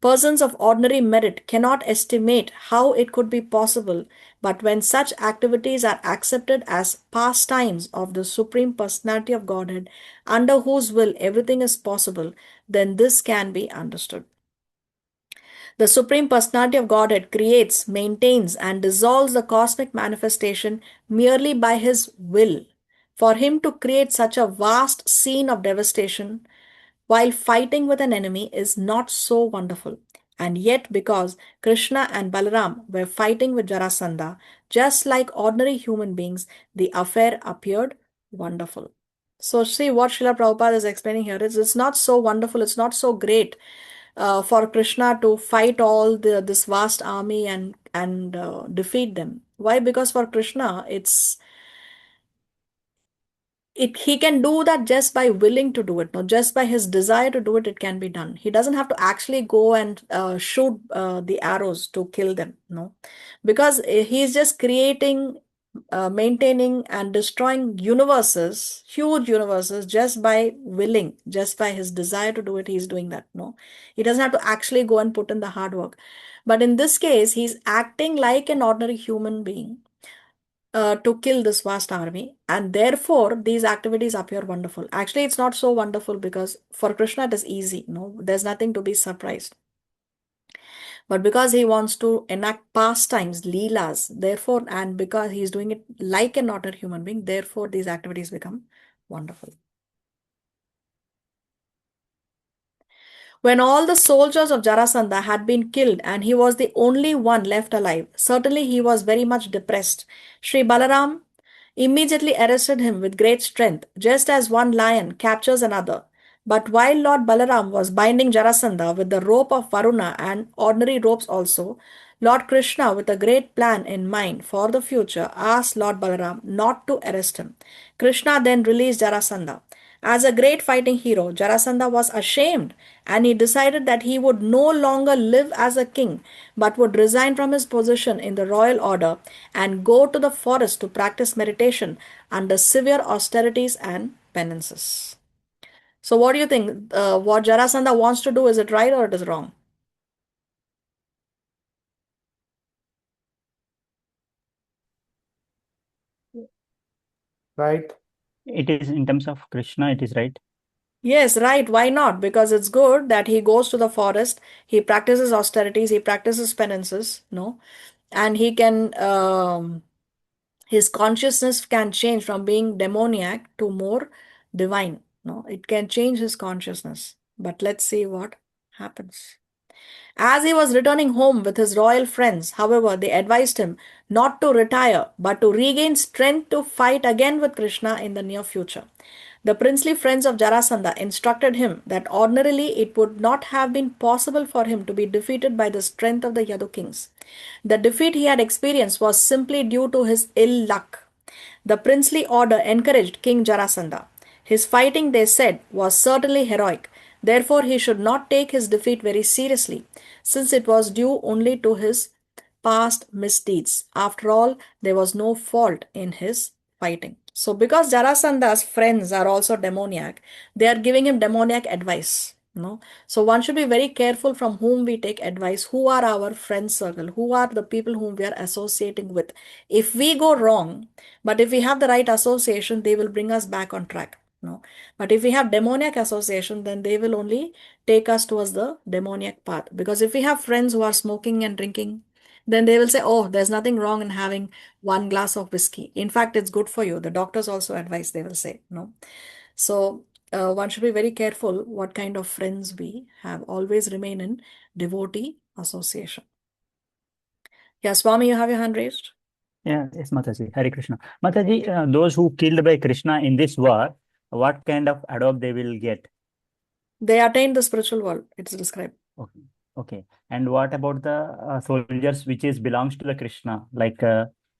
Persons of ordinary merit cannot estimate how it could be possible, but when such activities are accepted as pastimes of the Supreme Personality of Godhead, under whose will everything is possible, then this can be understood. The Supreme Personality of Godhead creates, maintains, and dissolves the cosmic manifestation merely by His will. For Him to create such a vast scene of devastation while fighting with an enemy is not so wonderful. And yet, because Krishna and Balaram were fighting with Jarasandha, just like ordinary human beings, the affair appeared wonderful. So, see what Srila Prabhupada is explaining here is it's not so wonderful, it's not so great for Krishna to fight all this vast army and defeat them. Why? Because for Krishna, he can do that just by willing to do it, no, just by his desire to do it, it can be done. He doesn't have to actually go and shoot the arrows to kill them, no, because he's just creating, maintaining, and destroying universes, huge universes, just by willing, just by his desire to do it. He's doing that, no, he doesn't have to actually go and put in the hard work. But in this case, he's acting like an ordinary human being to kill this vast army, and therefore these activities appear wonderful. Actually, it's not so wonderful because for Krishna it is easy. No, there's nothing to be surprised. But because he wants to enact pastimes, leelas, therefore, and because he's doing it like an ordinary human being, therefore these activities become wonderful. When all the soldiers of Jarasandha had been killed and he was the only one left alive, certainly he was very much depressed. Sri Balaram immediately arrested him with great strength, just as one lion captures another. But while Lord Balaram was binding Jarasandha with the rope of Varuna and ordinary ropes also, Lord Krishna, with a great plan in mind for the future, asked Lord Balaram not to arrest him. Krishna then released Jarasandha. As a great fighting hero, Jarasandha was ashamed and he decided that he would no longer live as a king but would resign from his position in the royal order and go to the forest to practice meditation under severe austerities and penances. So, what do you think? What Jarasandha wants to do, is it right or it is wrong? Right. It is in terms of Krishna, it is right. Yes, right. Why not? Because it's good that he goes to the forest, he practices austerities, he practices penances, no, and he can, his consciousness can change from being demoniac to more divine. No, it can change his consciousness. But let's see what happens. As he was returning home with his royal friends, however, they advised him not to retire but to regain strength to fight again with Krishna in the near future. The princely friends of Jarasandha instructed him that ordinarily it would not have been possible for him to be defeated by the strength of the Yadu kings. The defeat he had experienced was simply due to his ill luck. The princely order encouraged King Jarasandha. His fighting, they said, was certainly heroic. Therefore, he should not take his defeat very seriously, since it was due only to his past misdeeds. After all, there was no fault in his fighting. So, because Jarasandha's friends are also demoniac, they are giving him demoniac advice. No, so one should be very careful from whom we take advice, who are our friend circle, who are the people whom we are associating with. If we go wrong, but if we have the right association, they will bring us back on track. No, but if we have demoniac association, then they will only take us towards the demoniac path. Because if we have friends who are smoking and drinking, then they will say, oh, there's nothing wrong in having 1 glass of whiskey. In fact, it's good for you. The doctors also advise, they will say, no. So one should be very careful what kind of friends we have. Always remain in devotee association. Yeah, Swami, you have your hand raised. Yeah, yes, Mataji. Hare Krishna. Mataji, those who killed by Krishna in this war, what kind of adobe they will get? They attain the spiritual world. It's described. Okay. Okay. And what about the soldiers which is belongs to the Krishna, like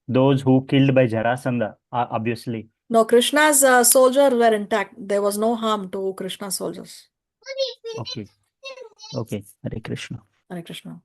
those who killed by Jarasandha, obviously. No, Krishna's soldiers were intact. There was no harm to Krishna's soldiers. Okay. Okay. Hare Krishna. Hare Krishna.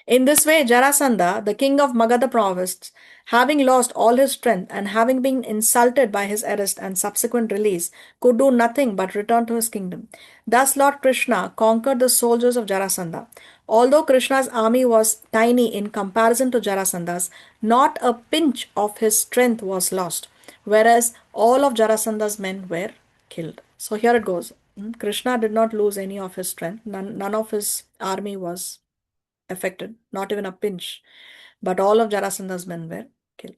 In this way, Jarasandha, the king of Magadha province, having lost all his strength and having been insulted by his arrest and subsequent release, could do nothing but return to his kingdom. Thus, Lord Krishna conquered the soldiers of Jarasandha. Although Krishna's army was tiny in comparison to Jarasandha's, not a pinch of his strength was lost, whereas all of Jarasandha's men were killed. So here it goes. Krishna did not lose any of his strength. None of his army was affected, not even a pinch, but all of Jarasandha's men were killed.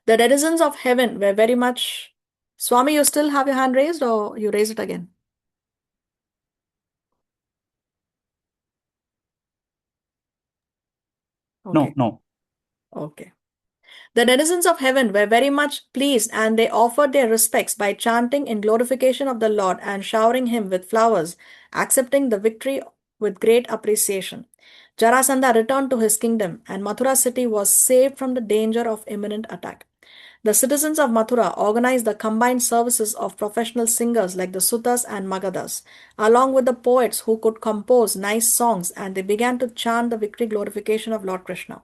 The denizens of heaven were very much. Swami, you still have your hand raised or you raise it again? Okay. No. Okay. The denizens of heaven were very much pleased, and they offered their respects by chanting in glorification of the Lord and showering him with flowers, accepting the victory with great appreciation. Jarasandha returned to his kingdom, and Mathura city was saved from the danger of imminent attack. The citizens of Mathura organized the combined services of professional singers like the Sutas and Magadhas, along with the poets who could compose nice songs, and they began to chant the victory glorification of Lord Krishna.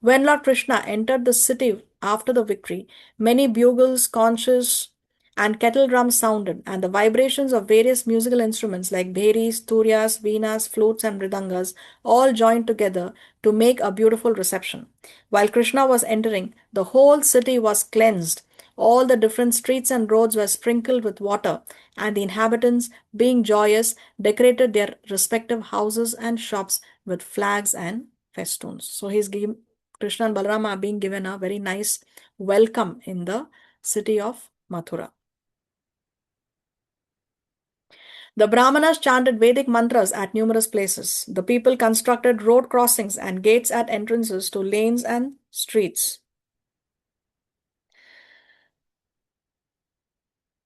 When Lord Krishna entered the city after the victory, many bugles, conches, and kettle drums sounded, and the vibrations of various musical instruments like bheris, turyas, veenas, flutes, and mridangas all joined together to make a beautiful reception. While Krishna was entering, the whole city was cleansed. All the different streets and roads were sprinkled with water, and the inhabitants, being joyous, decorated their respective houses and shops with flags and festoons. So Krishna and Balarama are being given a very nice welcome in the city of Mathura. The Brahmanas chanted Vedic mantras at numerous places. The people constructed road crossings and gates at entrances to lanes and streets.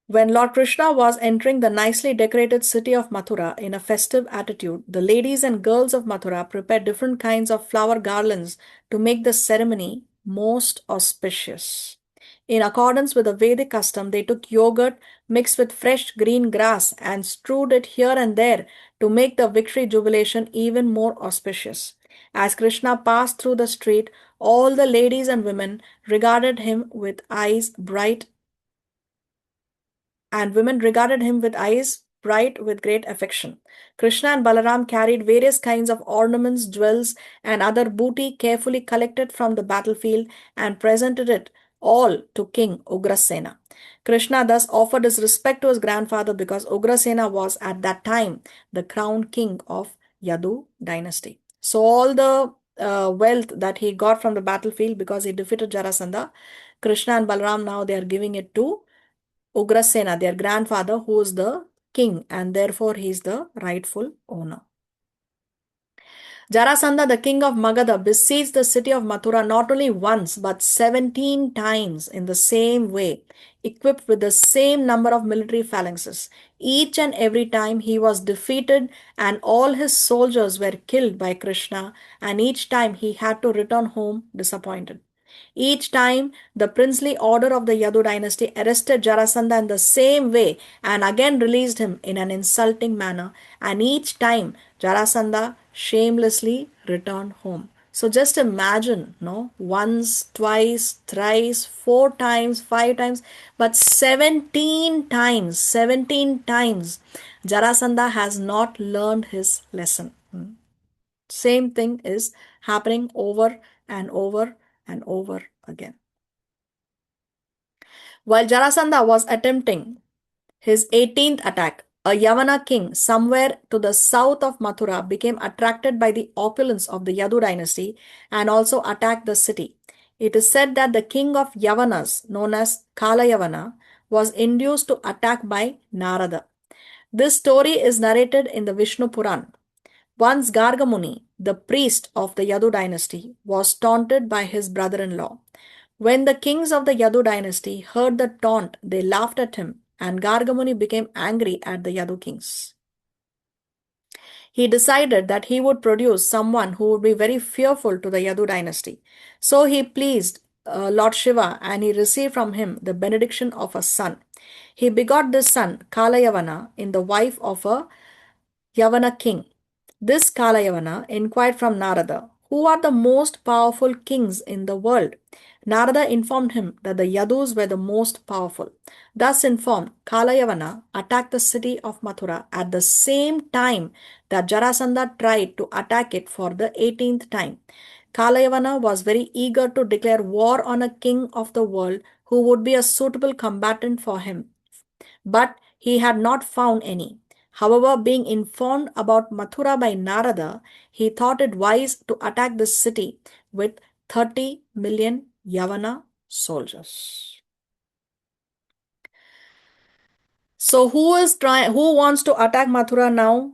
When Lord Krishna was entering the nicely decorated city of Mathura in a festive attitude, the ladies and girls of Mathura prepared different kinds of flower garlands to make the ceremony most auspicious. In accordance with the Vedic custom, they took yogurt mixed with fresh green grass and strewed it here and there to make the victory jubilation even more auspicious. As Krishna passed through the street, all the ladies and women regarded him with eyes bright and women regarded him with eyes bright with great affection. Krishna and Balaram carried various kinds of ornaments, jewels, and other booty carefully collected from the battlefield and presented it all to King Ugrasena. Krishna thus offered his respect to his grandfather because Ugrasena was at that time the crowned king of Yadu dynasty. So all the wealth that he got from the battlefield because he defeated Jarasandha, Krishna and Balaram now they are giving it to Ugrasena, their grandfather, who is the king, and therefore he is the rightful owner. Jarasandha, the king of Magadha, besieged the city of Mathura not only once but 17 times in the same way, equipped with the same number of military phalanxes. Each and every time he was defeated and all his soldiers were killed by Krishna, and each time he had to return home disappointed. Each time, the princely order of the Yadu dynasty arrested Jarasandha in the same way and again released him in an insulting manner, and each time Jarasandha shamelessly returned home. So just imagine, no, once, twice, thrice, 4 times, 5 times, but 17 times, Jarasandha has not learned his lesson. Same thing is happening over and over and over again. While Jarasandha was attempting his 18th attack, a Yavana king somewhere to the south of Mathura became attracted by the opulence of the Yadu dynasty and also attacked the city. It is said that the king of Yavanas, known as Kala Yavana, was induced to attack by Narada. This story is narrated in the Vishnu Puran. Once Garga Muni, the priest of the Yadu dynasty, was taunted by his brother-in-law. When the kings of the Yadu dynasty heard the taunt, they laughed at him, and Garga Muni became angry at the Yadu kings. He decided that he would produce someone who would be very fearful to the Yadu dynasty. So he pleased Lord Shiva, and he received from him the benediction of a son. He begot this son, Kalayavana, in the wife of a Yavana king. This Kalayavana inquired from Narada, "Who are the most powerful kings in the world?" Narada informed him that the Yadus were the most powerful. Thus informed, Kalayavana attacked the city of Mathura at the same time that Jarasandha tried to attack it for the 18th time. Kalayavana was very eager to declare war on a king of the world who would be a suitable combatant for him, but he had not found any. However, being informed about Mathura by Narada, he thought it wise to attack this city with 30 million Yavana soldiers. So who wants to attack Mathura now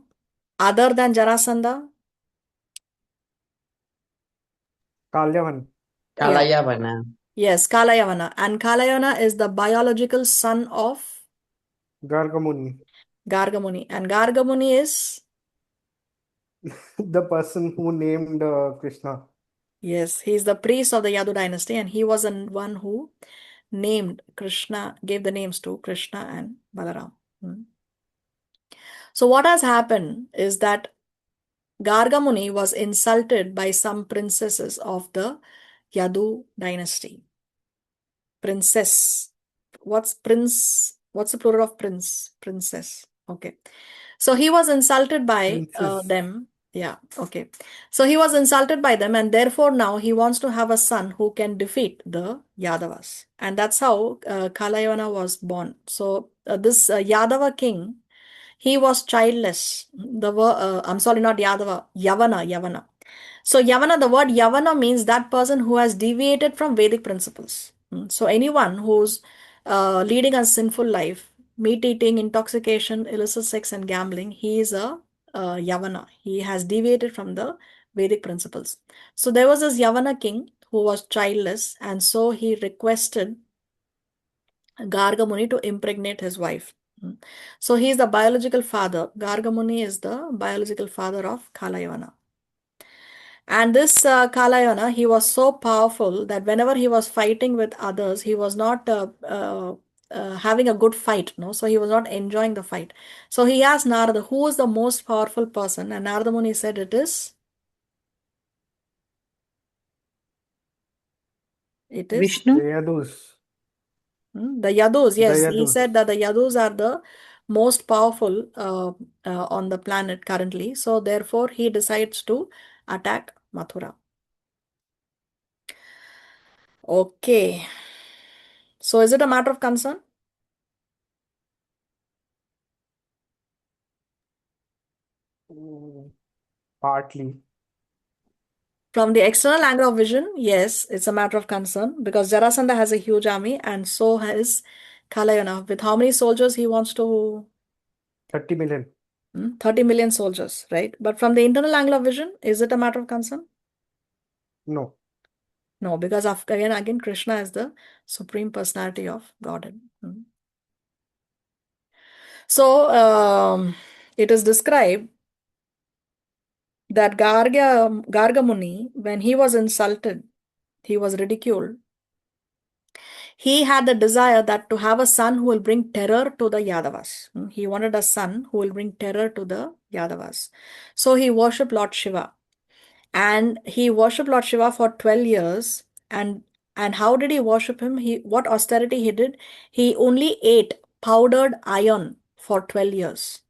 other than Jarasandha? Kalyavan. Kalayavana. Yes, Kalayavana. And Kalayavana is the biological son of Gargamuni. Gargamuni. And Gargamuni is? The person who named Krishna. Yes, he is the priest of the Yadu dynasty, and he was the one who named Krishna, gave the names to Krishna and Balaram. So what has happened is that Gargamuni was insulted by some princesses of the Yadu dynasty. Princess. What's prince? What's the plural of prince? Princess. Okay. So he was insulted by Princess. them. Yeah, okay. So he was insulted by them, and therefore now he wants to have a son who can defeat the Yadavas. And that's how Kalayavana was born. So this Yadava king, he was childless. I'm sorry, not Yadava, Yavana. So Yavana, the word Yavana means that person who has deviated from Vedic principles. So anyone who's leading a sinful life, meat eating, intoxication, illicit sex, and gambling, he is a Yavana. He has deviated from the Vedic principles. So there was this Yavana king who was childless, and so he requested Garga Muni to impregnate his wife. So he is the biological father. Garga Muni is the biological father of Kalayavana. And this Kalayana, he was so powerful that whenever he was fighting with others, he was not having a good fight, no? So he was not enjoying the fight. So he asked Narada, who is the most powerful person? And Narada Muni said it is Vishnu. The Yadus. The Yadus. The Yes, he Yadus. said that the Yadus are the most powerful on the planet currently. So therefore, he decides to attack Mathura. Okay. So is it a matter of concern? Partly. From the external angle of vision, yes, it's a matter of concern because Jarasandha has a huge army and so has Kalayana. With how many soldiers he wants to? 30 million. 30 million soldiers, right? But from the internal angle of vision, is it a matter of concern? No. No, because again, Krishna is the supreme personality of Godhead. So it is described that Garga Muni, when he was insulted, he was ridiculed. He had the desire that to have a son who will bring terror to the Yadavas. He wanted a son who will bring terror to the Yadavas. So he worshipped Lord Shiva. And he worshipped Lord Shiva for 12 years. And how did he worship him? What austerity he did? He only ate powdered iron for 12 years.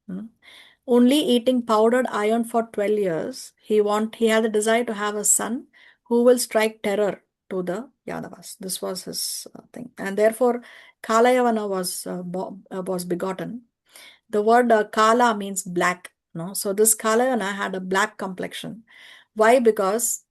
Only eating powdered iron for 12 years. He had the desire to have a son who will strike terror to the Yadavas. This was his thing. And therefore, Kalayavana was begotten. The word Kala means black. No, so this Kalayana had a black complexion. Why? Because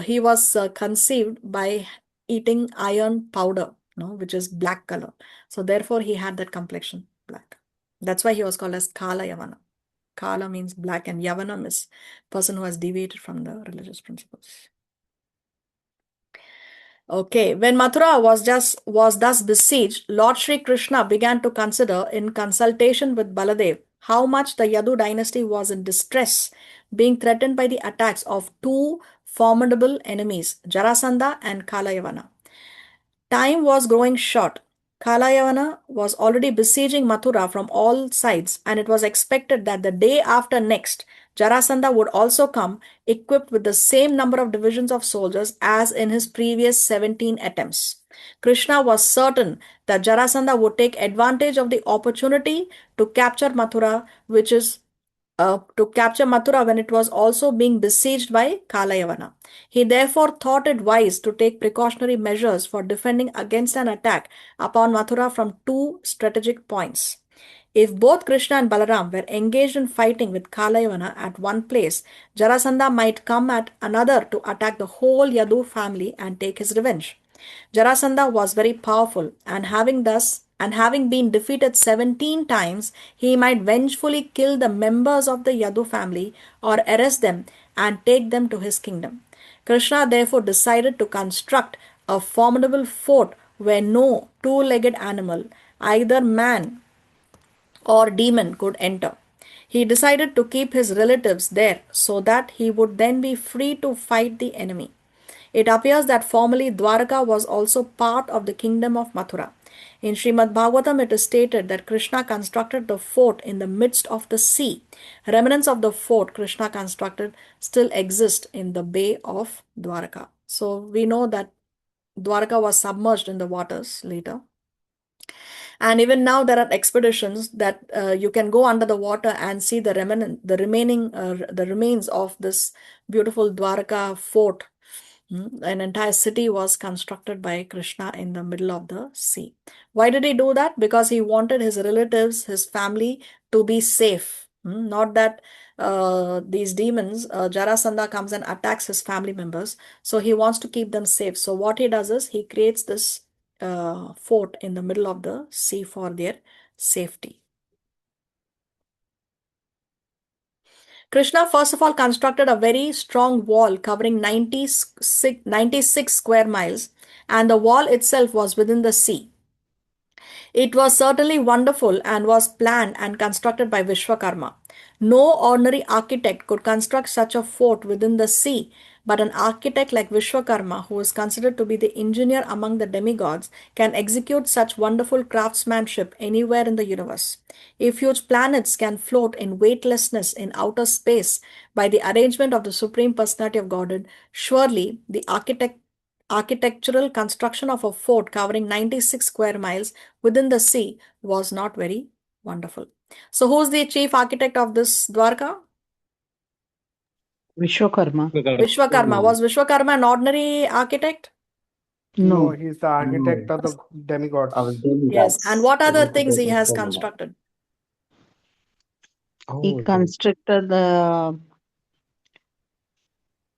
he was conceived by eating iron powder, no, which is black color. So therefore, he had that complexion black. That's why he was called as Kala Yavana. Kala means black, and Yavanam is person who has deviated from the religious principles. Okay, when Mathura was thus besieged, Lord Sri Krishna began to consider, in consultation with Baladev, how much the Yadu dynasty was in distress, being threatened by the attacks of two formidable enemies, Jarasandha and Kalayavana. Time was growing short. Kalayavana was already besieging Mathura from all sides, and it was expected that the day after next, Jarasandha would also come, equipped with the same number of divisions of soldiers as in his previous 17 attempts. Krishna was certain that Jarasandha would take advantage of the opportunity to capture Mathura, when it was also being besieged by Kalayavana. He therefore thought it wise to take precautionary measures for defending against an attack upon Mathura from two strategic points. If both Krishna and Balaram were engaged in fighting with Kalayavana at one place, Jarasandha might come at another to attack the whole Yadu family and take his revenge. Jarasandha was very powerful, and having been defeated 17 times, he might vengefully kill the members of the Yadu family or arrest them and take them to his kingdom. Krishna therefore decided to construct a formidable fort where no two-legged animal, either man or demon, could enter. He decided to keep his relatives there so that he would then be free to fight the enemy. It appears that formerly Dwaraka was also part of the kingdom of Mathura. In Srimad Bhagavatam, it is stated that Krishna constructed the fort in the midst of the sea. Remnants of the fort Krishna constructed still exist in the bay of Dwaraka. So we know that Dwaraka was submerged in the waters later. And even now there are expeditions that you can go under the water and see the remains of this beautiful Dwaraka fort. An entire city was constructed by Krishna in the middle of the sea. Why did he do that? Because he wanted his relatives, his family to be safe. Not that these demons, Jarasandha comes and attacks his family members. So he wants to keep them safe. So what he does is he creates this fort in the middle of the sea for their safety. Krishna first of all constructed a very strong wall covering 96 square miles, and the wall itself was within the sea. It was certainly wonderful and was planned and constructed by Vishwakarma. No ordinary architect could construct such a fort within the sea, but an architect like Vishwakarma, who is considered to be the engineer among the demigods, can execute such wonderful craftsmanship anywhere in the universe. If huge planets can float in weightlessness in outer space by the arrangement of the Supreme Personality of Godhead, surely the architectural construction of a fort covering 96 square miles within the sea was not very wonderful. So who's the chief architect of this Dwarka? Vishwakarma. Vishwakarma. Was Vishwakarma an ordinary architect? No, No. he's the architect of the demigods. Yes. And what other things he has constructed? He constructed that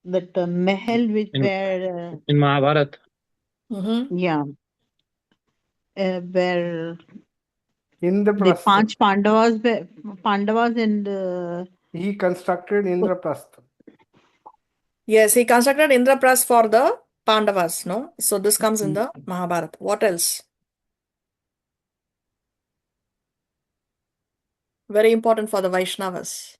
mahal which where In Mahabharata. yeah where the Indraprastha. Pandavas and He constructed Indraprastha. Yes, he constructed Indraprasth for the Pandavas, no? So this comes in the Mahabharata. What else? Very important for the Vaishnavas.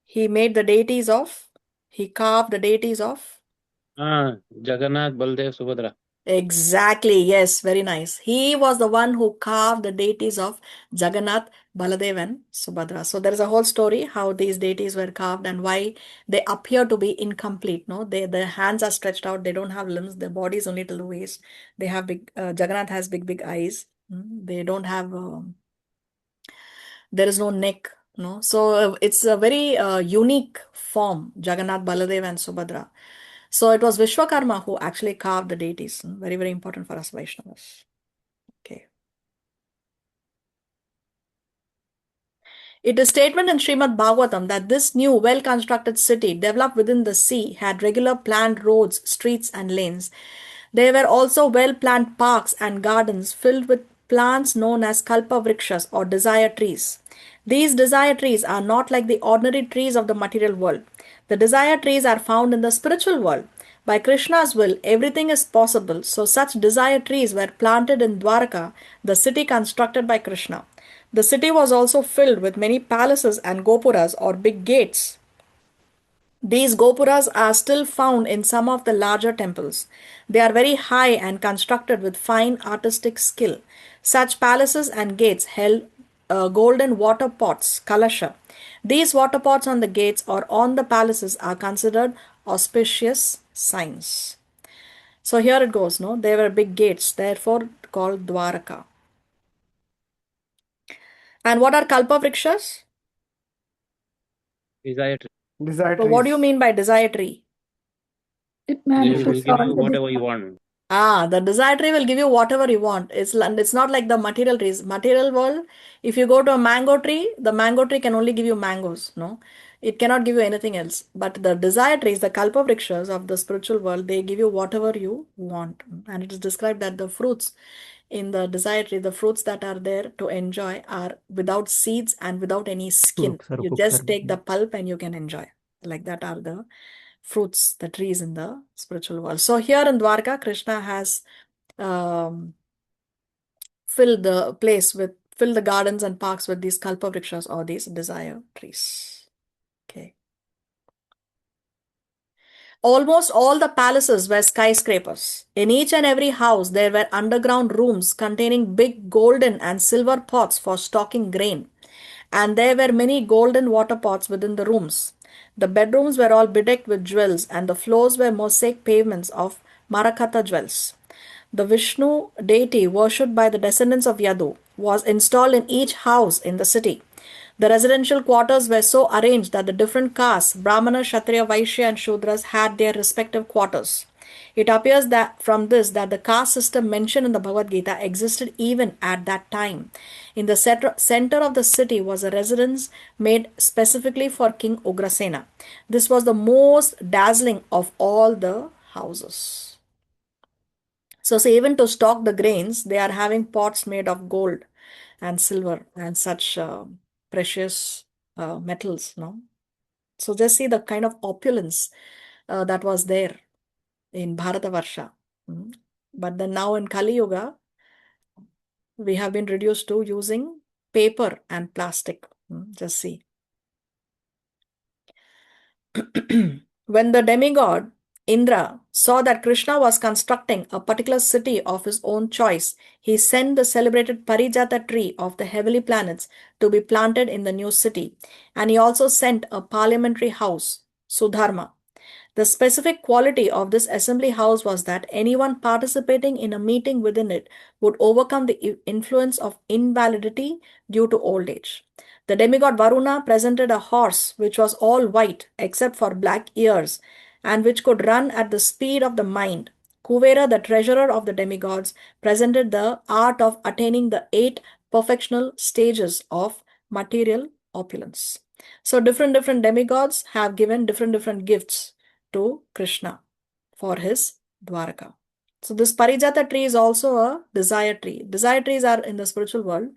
He carved the deities of. Jagannath, Baldev, Subhadra. Exactly, yes, very nice. He was the one who carved the deities of Jagannath, Baladev, and Subhadra. So there is a whole story how these deities were carved and why they appear to be incomplete. No, their hands are stretched out. They don't have limbs. Their body is only till the waist. They have Jagannath has big eyes. They don't have. There is no neck. No, so it's a very unique form, Jagannath, Baladev, and Subhadra. So it was Vishwakarma who actually carved the deities. Very, very important for us Vaishnavas. Okay. It is statement in Srimad Bhagavatam that this new well-constructed city developed within the sea had regular planned roads, streets, and lanes. There were also well-planned parks and gardens filled with plants known as kalpa vrikshas or desire trees. These desire trees are not like the ordinary trees of the material world. The desire trees are found in the spiritual world. By Krishna's will, everything is possible, so such desire trees were planted in Dvāraka, the city constructed by Krishna. The city was also filled with many palaces and gopuras or big gates. These gopuras are still found in some of the larger temples. They are very high and constructed with fine artistic skill. Such palaces and gates held golden water pots, kalasha. These water pots on the gates or on the palaces are considered auspicious signs. So here it goes, no? There were big gates, therefore called Dvāraka. And what are kalpa vrikshas? Desire tree. Desire So what do you trees. mean by desire tree? It They will manifests give all you the whatever you want. The desire tree will give you whatever you want. It's not like the material trees. Material world, if you go to a mango tree, the mango tree can only give you mangoes. No, it cannot give you anything else. But the desire trees, the kalpa vrikshas of the spiritual world, they give you whatever you want. And it is described that the fruits in the desire tree, the fruits that are there to enjoy are without seeds and without any skin. You just take the pulp and you can enjoy. Like that are the fruits, the trees in the spiritual world. So here in Dwarka, Krishna has filled the gardens and parks with these kalpa vrikshas or these desire trees. Okay. Almost all the palaces were skyscrapers. In each and every house, there were underground rooms containing big golden and silver pots for stocking grain. And there were many golden water pots within the rooms. The bedrooms were all bedecked with jewels, and the floors were mosaic pavements of Marakata jewels. The Vishnu deity worshipped by the descendants of Yadu was installed in each house in the city. The residential quarters were so arranged that the different castes, Brahmana, Kshatriya, Vaishya, and Shudras, had their respective quarters. It appears that from this that the caste system mentioned in the Bhagavad Gita existed even at that time. In the center of the city was a residence made specifically for King Ugrasena. This was the most dazzling of all the houses. So even to stock the grains, they are having pots made of gold and silver and such precious metals. No, so just see the kind of opulence that was there in Bharatavarsha. But then now in Kali Yuga, we have been reduced to using paper and plastic. Just see. When the demigod Indra saw that Krishna was constructing a particular city of his own choice, he sent the celebrated Parijata tree of the heavenly planets to be planted in the new city. And he also sent a parliamentary house, Sudharma. The specific quality of this assembly house was that anyone participating in a meeting within it would overcome the influence of invalidity due to old age. The demigod Varuna presented a horse which was all white except for black ears and which could run at the speed of the mind. Kuvera, the treasurer of the demigods, presented the art of attaining the 8 perfectional stages of material opulence. So different demigods have given different gifts to Krishna for his Dvaraka. So this Parijata tree is also a desire tree. Desire trees are in the spiritual world,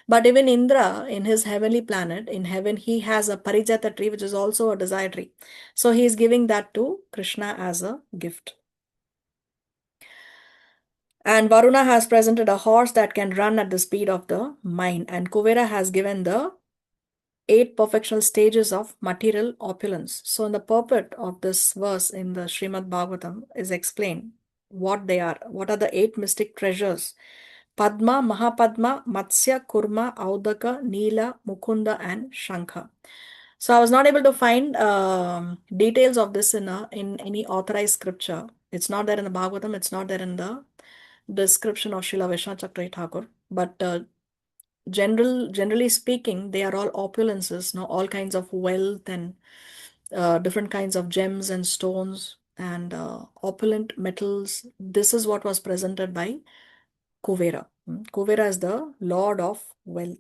but even Indra in his heavenly planet, in heaven, he has a Parijata tree, which is also a desire tree. So he is giving that to Krishna as a gift. And Varuna has presented a horse that can run at the speed of the mind. And Kuvera has given the 8 perfectional stages of material opulence. So in the purport of this verse in the Srimad Bhagavatam is explained what they are. What are the 8 mystic treasures? Padma, Mahapadma, Matsya, Kurma, Audaka, Neela, Mukunda, and Shankha. So I was not able to find details of this in any authorized scripture. It's not there in the Bhagavatam. It's not there in the description of Srila Vishnu Chakra Thakur. But generally speaking, they are all opulences, no, all kinds of wealth and different kinds of gems and stones and opulent metals. This is what was presented by Kuvera. Kuvera is the lord of wealth.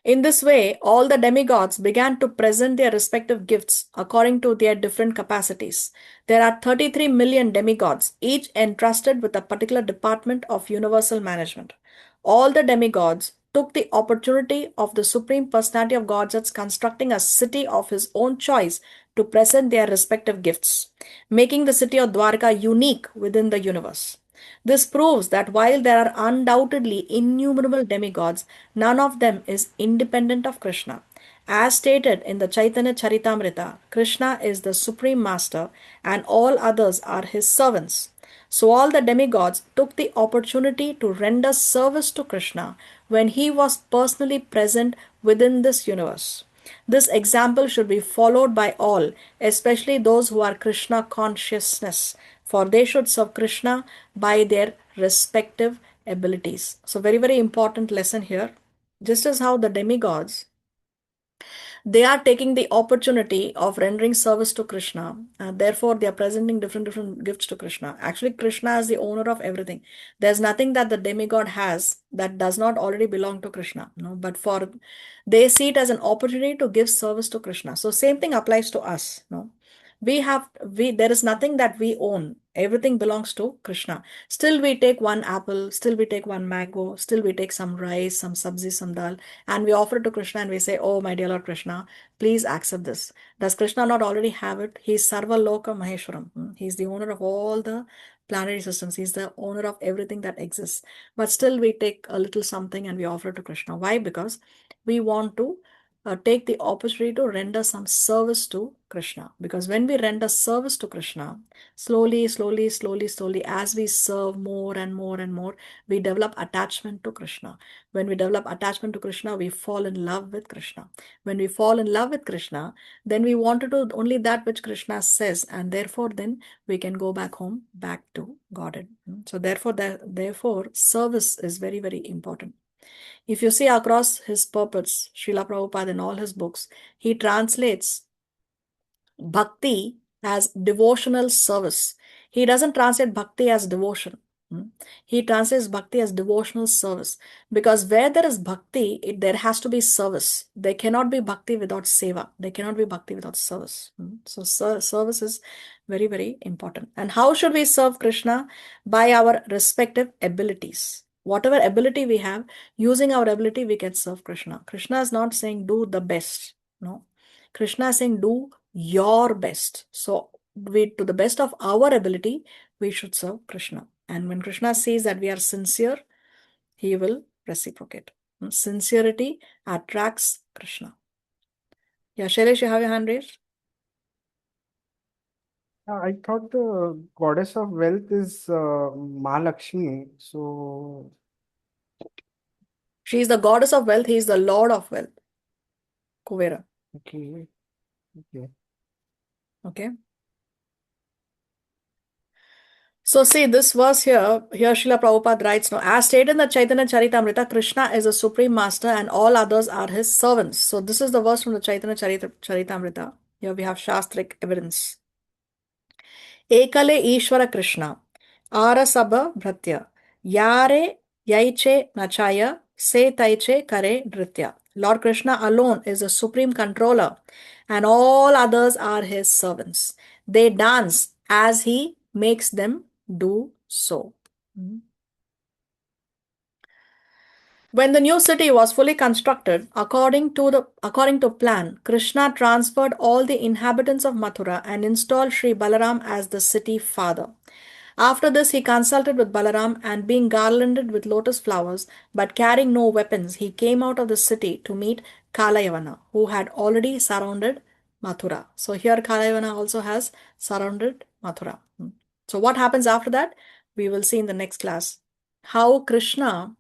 In this way, all the demigods began to present their respective gifts according to their different capacities. There are 33 million demigods, each entrusted with a particular department of universal management. All the demigods took the opportunity of the Supreme Personality of Godhead's constructing a city of his own choice to present their respective gifts, making the city of Dvārakā unique within the universe. This proves that while there are undoubtedly innumerable demigods, none of them is independent of Krishna. As stated in the Chaitanya Charitamrita, Krishna is the Supreme Master and all others are his servants. So all the demigods took the opportunity to render service to Krishna when he was personally present within this universe. This example should be followed by all, especially those who are Krishna consciousness, for they should serve Krishna by their respective abilities. So very, very important lesson here. Just as how the demigods, they are taking the opportunity of rendering service to Krishna. Therefore, they are presenting different gifts to Krishna. Actually, Krishna is the owner of everything. There's nothing that the demigod has that does not already belong to Krishna. No, but for they see it as an opportunity to give service to Krishna. So same thing applies to us. No, we there is nothing that we own. Everything belongs to Krishna. Still we take one apple, still we take one mango, still we take some rice, some sabzi, some dal, and we offer it to Krishna and we say, oh my dear Lord Krishna, please accept this. Does Krishna not already have it? He is Sarva Loka Maheshwaram. He is the owner of all the planetary systems. He is the owner of everything that exists. But still we take a little something and we offer it to Krishna. Why? Because we want to take the opportunity to render some service to Krishna. Because when we render service to Krishna, slowly, as we serve more and more and more, we develop attachment to Krishna. When we develop attachment to Krishna, we fall in love with Krishna. When we fall in love with Krishna, then we want to do only that which Krishna says, and therefore then we can go back home, back to Godhead. So therefore, service is very, very important. If you see across his purports, Srila Prabhupada in all his books, he translates bhakti as devotional service. He doesn't translate bhakti as devotion. He translates bhakti as devotional service, because where there is bhakti, there has to be service. There cannot be bhakti without seva. There cannot be bhakti without service. So service is very, very important. And how should we serve Krishna? By our respective abilities. Whatever ability we have, using our ability, we can serve Krishna. Krishna is not saying do the best. No. Krishna is saying do your best. So to the best of our ability, we should serve Krishna. And when Krishna sees that we are sincere, he will reciprocate. Sincerity attracts Krishna. Yeah, Shailesh, you have your hand raised? I thought the goddess of wealth is Mahalakshmi. So, She is the goddess of wealth. He is the lord of wealth. Kuvera. okay. Okay. So see this verse here Srila Prabhupada writes, now, as stated in the Chaitanya Charitamrita, Krishna is the Supreme Master and all others are his servants. So this is the verse from the Chaitanya Charitamrita. Here we have Shastric evidence. Ekale Ishvara Krishna, Arasabha Bhratya, Yare Yaiche Nachaya, Se Taiche Kare Nritya. Lord Krishna alone is the supreme controller and all others are his servants. They dance as he makes them do so. When the new city was fully constructed, according to plan, Krishna transferred all the inhabitants of Mathura and installed Sri Balaram as the city father. After this, he consulted with Balaram, and being garlanded with lotus flowers, but carrying no weapons, he came out of the city to meet Kalayavana, who had already surrounded Mathura. So here Kalayavana also has surrounded Mathura. So what happens after that? We will see in the next class. How Krishna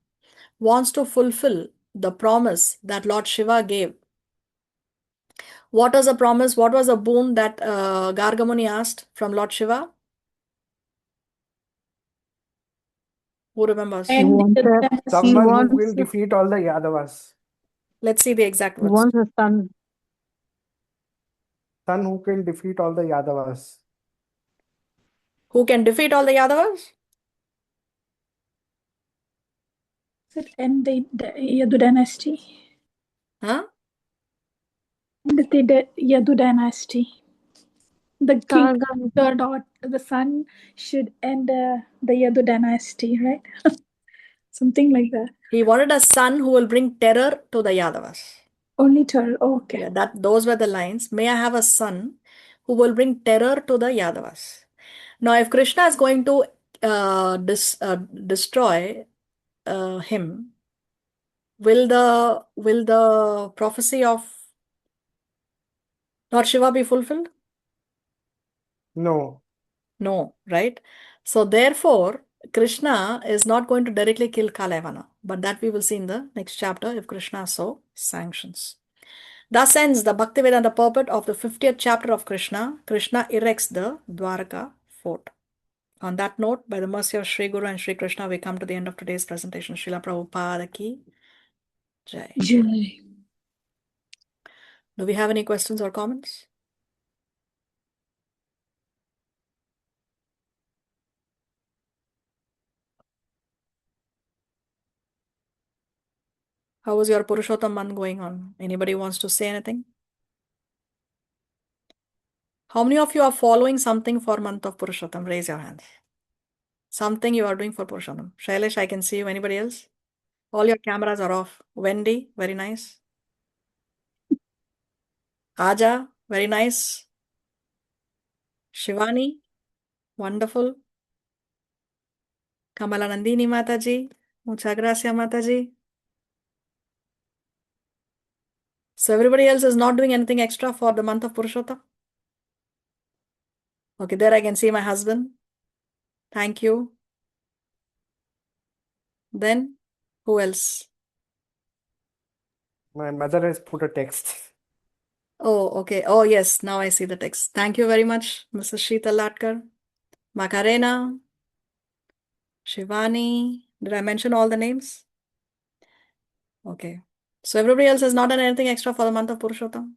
wants to fulfill the promise that Lord Shiva gave. What was the promise? What was the boon that Gargamuni asked from Lord Shiva? Who remembers? And wants the a, dynasty. he Someone who wants will defeat all the Yadavas. Let's see the exact he words. wants a son. Son who can defeat all the Yadavas. Who can defeat all the Yadavas? And the Yadu dynasty. Huh? And the Yadu dynasty. The king, Saga. the son should end the Yadu dynasty, right? Something like that. He wanted a son who will bring terror to the Yadavas. Only 12. Okay. Yeah, those were the lines. May I have a son who will bring terror to the Yadavas. Now, if Krishna is going to destroy him, will the prophecy of Lord Shiva be fulfilled? No. No, right? So therefore, Krishna is not going to directly kill Kalayavana, but that we will see in the next chapter if Krishna so sanctions. Thus ends the Bhaktivedanta purport of the 50th chapter of Krishna. Kṛṣṇa erects the Dvārakā fort. On that note, by the mercy of Sri Guru and Sri Krishna, we come to the end of today's presentation. Srila Prabhupada ki Jai. Jai. Do we have any questions or comments? How was your Purushottam month going on? Anybody wants to say anything? How many of you are following something for month of Purushottam? Raise your hands. Something you are doing for Purushottam. Shailesh, I can see you. Anybody else? All your cameras are off. Wendy, very nice. Aja, very nice. Shivani, wonderful. Kamala Nandini Mataji, muchas gracias Mataji. So everybody else is not doing anything extra for the month of Purushottam? Okay, there I can see my husband. Thank you. Then, who else? My mother has put a text. Oh, okay. Oh, yes. Now I see the text. Thank you very much, Mrs. Sheetal Latkar. Macarena, Shivani. Did I mention all the names? Okay. So everybody else has not done anything extra for the month of Purushottam?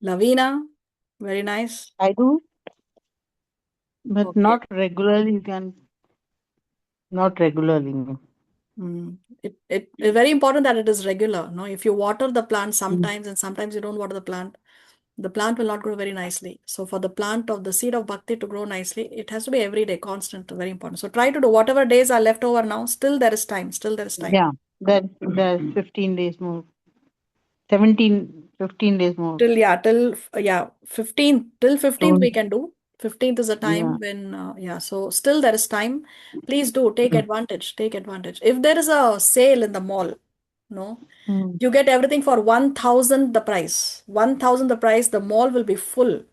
Lavina, very nice. I do, but Okay. not regularly. You can not regularly. It's very important that it is regular. No, if you water the plant sometimes and sometimes you don't water the plant will not grow very nicely. So for the plant of the seed of bhakti to grow nicely, it has to be every day, constant, very important. So try to do whatever days are left over now. Still there is time. Still there is time. Yeah, there's 15 days more. 15 days more. Till 15th till 15th we can do. 15th is a time Yeah. when so still there is time. Please do take advantage. Take advantage. If there is a sale in the mall, no, you get everything for 1,000 the price. 1,000 the price, the mall will be full.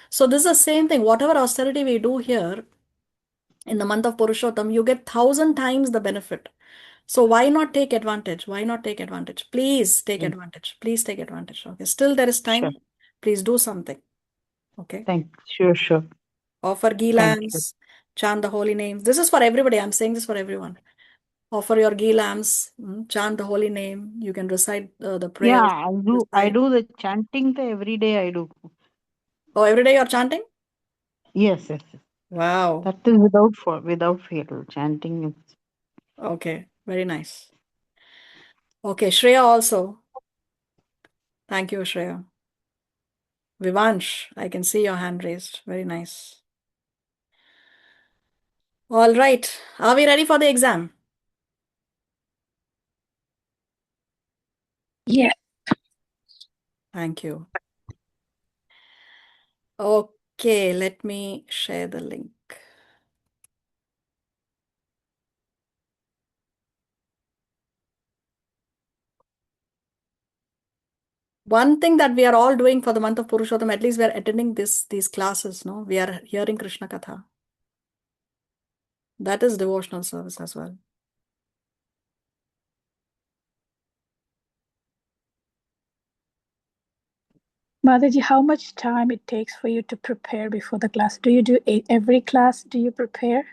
So this is the same thing. Whatever austerity we do here in the month of Purushottam, you get 1,000 times the benefit. So why not take advantage? Why not take advantage? Please take advantage. Please take advantage. Okay. Still there is time. Sure. Please do something. Okay. Thanks. Sure. Offer ghee Thank you. lamps, chant the holy names. This is for everybody. I'm saying this for everyone. Offer your ghee lamps, chant the holy name. You can recite the prayers. Yeah, I do the chanting every day I do. Oh, every day you're chanting? Yes. Wow. That is without fail. Chanting is. Okay. Very nice. Okay. Shreya also. Thank you, Shreya. Vivansh, I can see your hand raised. Very nice. All right. Are we ready for the exam? Yes. Thank you. Okay, let me share the link. One thing that we are all doing for the month of Purushottam, at least we are attending these classes, no? We are hearing Krishna Katha. That is devotional service as well. Mataji, how much time it takes for you to prepare before the class? Do you do every class? Do you prepare?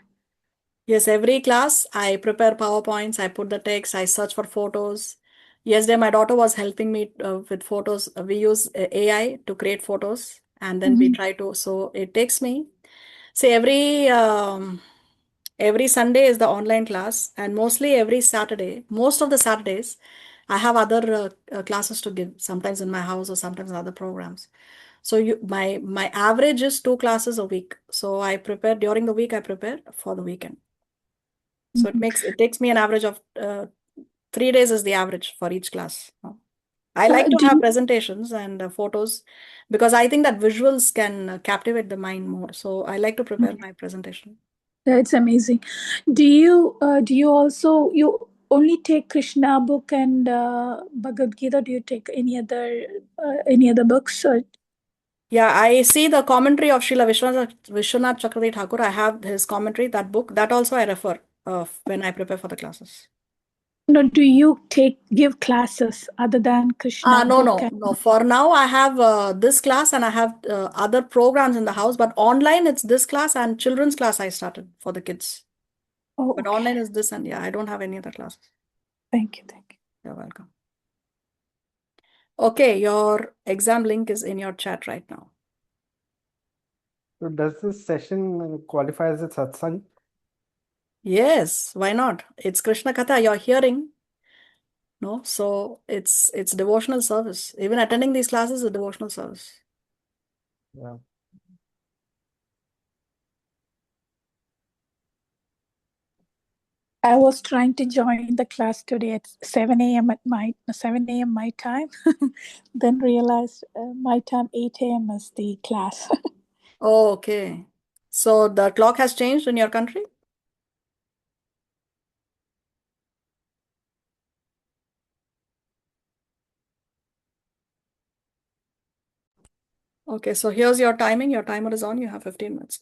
Yes, every class I prepare PowerPoints, I put the text, I search for photos. Yesterday, my daughter was helping me with photos. We use AI to create photos, and then we try to. So it takes me. See, every Sunday is the online class, and mostly every Saturday, most of the Saturdays, I have other classes to give. Sometimes in my house or sometimes in other programs. So my average is 2 classes a week. So I prepare during the week. I prepare for the weekend. So it takes me an average of 3 days is the average for each class. I like to Do have you- presentations and photos because I think that visuals can captivate the mind more. So I like to prepare my presentation. That's amazing. Do you also you only take Krishna book and Bhagavad Gita? Do you take any other books? Or... Yeah, I see the commentary of Srila Vishwanath Chakravarti Thakur. I have his commentary, that book. That also I refer when I prepare for the classes. No, do you give classes other than Krishna book? No. For now, I have this class and I have other programs in the house. But online, it's this class and children's class I started for the kids. Oh, But okay. online is this, and yeah, I don't have any other classes. Thank you. You're welcome. Okay, your exam link is in your chat right now. So does this session qualify as a satsang? Yes, why not? It's Krishna Katha, you're hearing. No, so it's devotional service. Even attending these classes is a devotional service. Yeah. I was trying to join the class today at 7 a.m. my time, then realized my time 8 a.m. is the class. Oh, okay. So the clock has changed in your country? Okay, so here's your timing. Your timer is on. You have 15 minutes.